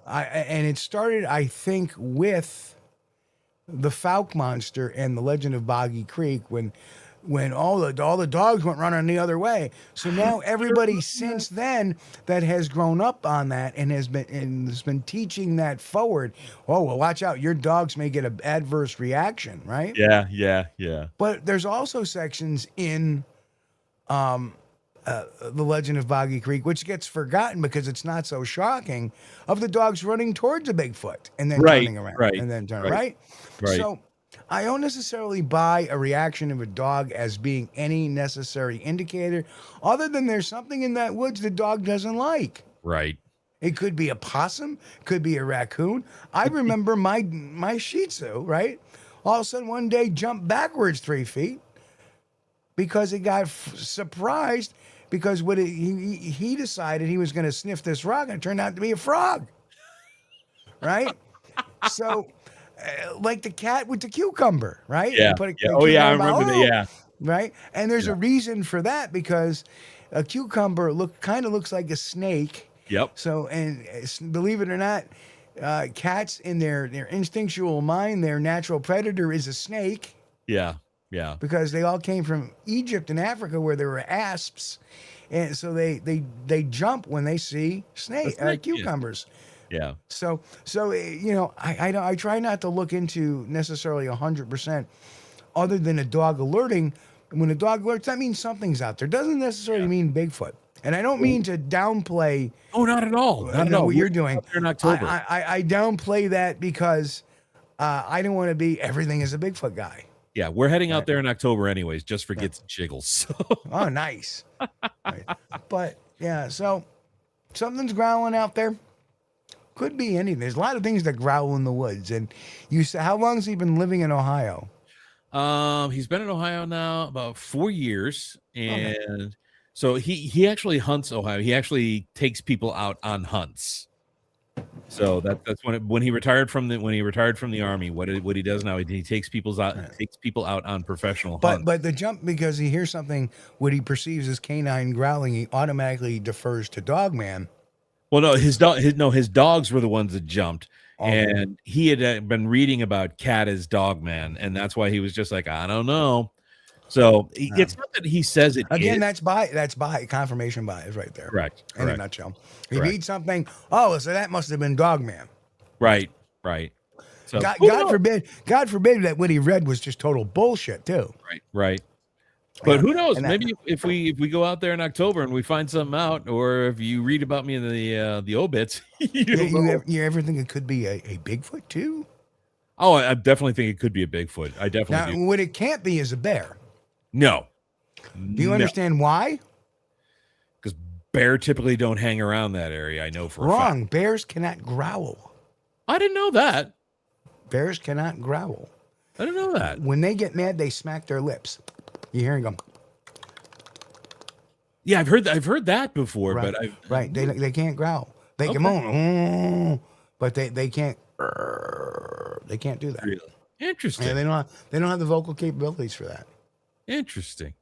and it started, I think, with the Fouke monster and the Legend of Boggy Creek when all the dogs went running the other way. So now everybody since then that has grown up on that and has been teaching that forward. Oh, well, watch out! Your dogs may get an adverse reaction, right? Yeah. But there's also sections in the Legend of Boggy Creek, which gets forgotten because it's not so shocking, of the dogs running towards a Bigfoot and then turning around and then turning right. So I don't necessarily buy a reaction of a dog as being any necessary indicator, other than there's something in that woods the dog doesn't like. Right. It could be a possum, could be a raccoon. I remember my Shih Tzu, right? all of a sudden one day jumped backwards 3 feet because he got surprised because he decided he was going to sniff this rock and it turned out to be a frog. Right? So, like the cat with the cucumber, right? Yeah. Oh, yeah. I remember that. Yeah. Right? And there's a reason for that because a cucumber kind of looks like a snake. Yep. So, and believe it or not, cats in their instinctual mind, their natural predator is a snake. Yeah. Yeah. Because they all came from Egypt and Africa where there were asps. And so they jump when they see cucumbers. Yeah. So you know, I try not to look into necessarily 100% other than a dog alerting. When a dog alerts, that means something's out there. Doesn't necessarily mean Bigfoot. And I don't mean to downplay. Oh, not at all. Not at all. What you're doing. In October. I downplay that because I don't want to be everything is a Bigfoot guy. Yeah, we're heading out there in October anyways, just for gets and jiggles. Oh, nice. Right. But yeah, so something's growling out there. Could be anything. There's a lot of things that growl in the woods. And you said, how long has he been living in Ohio? He's been in Ohio now about 4 years, and so he actually hunts Ohio. He actually takes people out on hunts. So that's when he retired from the army. What he does now, he takes people out on professional hunts. But the jump, because he hears something, what he perceives as canine growling, he automatically defers to Dogman. Well, no, his dogs were the ones that jumped. And he had been reading about cat as Dogman, and that's why he was just like, I don't know. So it's not that he says it again. That's confirmation bias right there. Correct. In a nutshell. He reads something. Oh, so that must have been Dogman. Right. So God forbid that what he read was just total bullshit too. Right. But who knows? Maybe if we go out there in October and we find something out, or if you read about me in the obits, you ever think it could be a Bigfoot too? Oh, I definitely think it could be a Bigfoot. I definitely do. What it can't be is a bear. No. Do you understand why? Because bear typically don't hang around that area. I know for a fact. Bears cannot growl. I didn't know that. Bears cannot growl. I didn't know that. When they get mad, they smack their lips. You hear them? Yeah, I've heard that before, right. but they can't growl. They can moan, but they can't. They can't do that. Really interesting. Yeah, they don't have the vocal capabilities for that. Interesting.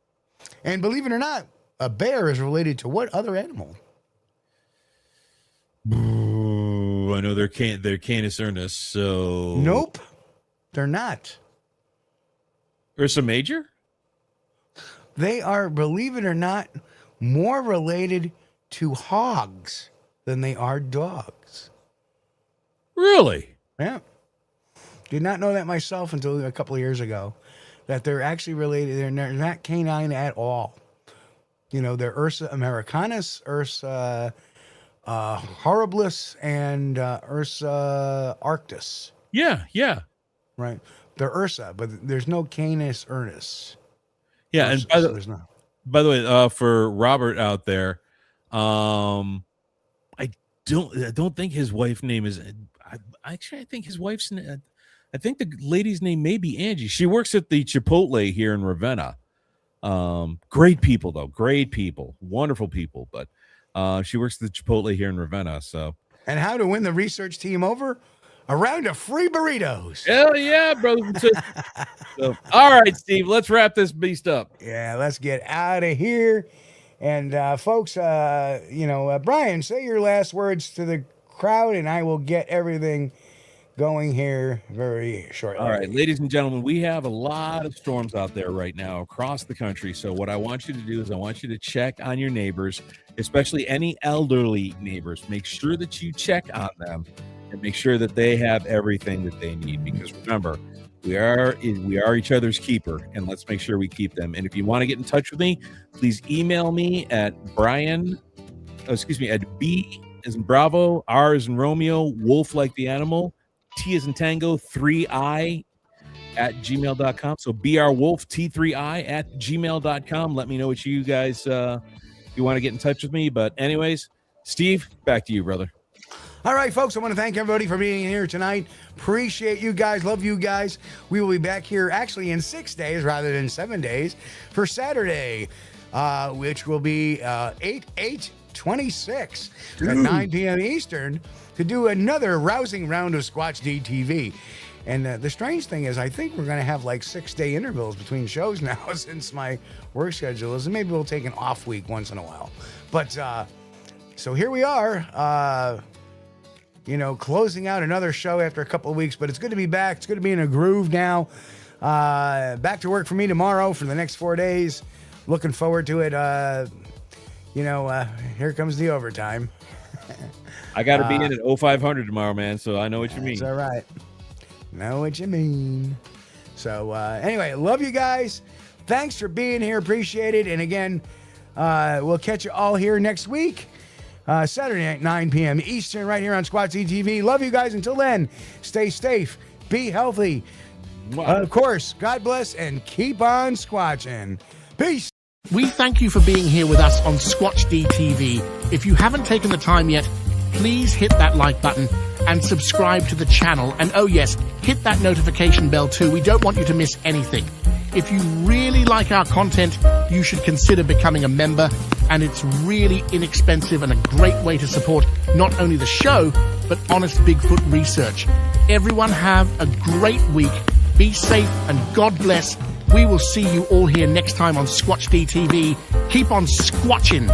And believe it or not, a bear is related to what other animal? Ooh, I know they're Canis urnus. So nope, they're not. Ursa Major. They are, believe it or not, more related to hogs than they are dogs. Really? Yeah. Did not know that myself until a couple of years ago, that they're actually related. They're not canine at all. You know, they're Ursa americanus, Ursa horribilis, and Ursa arctis. Yeah. Right. They're Ursa, but there's no Canis urnus. Yeah, Ursa, and by the way, for Robert out there, I don't think his wife's name is. I think his wife's. I think the lady's name may be Angie. She works at the Chipotle here in Ravenna. Great people though, great people, wonderful people. But she works at the Chipotle here in Ravenna. So. And how to win the research team over? A round of free burritos. Hell yeah, brothers and sisters. So, all right, Steve, let's wrap this beast up. Yeah, let's get out of here. And folks, Brian, say your last words to the crowd, and I will get everything going here very shortly. All right, ladies and gentlemen, we have a lot of storms out there right now across the country. So what I want you to do is I want you to check on your neighbors, especially any elderly neighbors. Make sure that you check on them and make sure that they have everything that they need. Because remember, we are each other's keeper, and let's make sure we keep them. And if you want to get in touch with me, please email me at at B as in Bravo, R as in Romeo, Wolf like the animal, T as in Tango, 3I at gmail.com. So brwolf T3I at gmail.com. Let me know what you guys you want to get in touch with me. But anyways, Steve, back to you, brother. All right, folks, I want to thank everybody for being here tonight. Appreciate you guys. Love you guys. We will be back here actually in 6 days rather than 7 days for Saturday, which will be 8/8/26 at 9 p.m. Eastern to do another rousing round of Squatch-D TV. And the strange thing is, I think we're going to have like 6-day intervals between shows now since my work schedule is, and maybe we'll take an off week once in a while. But so here we are, closing out another show after a couple of weeks, but it's good to be back. It's good to be in a groove now. Back to work for me tomorrow for the next 4 days. Looking forward to it. Here comes the overtime. I got to be in at 0500 tomorrow, man, so I know what you mean. That's all right. Know what you mean. So anyway, love you guys. Thanks for being here. Appreciate it. And again, we'll catch you all here next week. Saturday night, 9 p.m. Eastern, right here on Squatch-D TV. Love you guys. Until then, stay safe, be healthy. Of course, God bless, and keep on squatching. Peace. We thank you for being here with us on Squatch-D TV. If you haven't taken the time yet, please hit that like button and subscribe to the channel. And oh yes, hit that notification bell too. We don't want you to miss anything. If you really like our content, you should consider becoming a member, and it's really inexpensive and a great way to support not only the show, but honest Bigfoot research. Everyone have a great week. Be safe and God bless. We will see you all here next time on Squatch-D TV. Keep on squatching.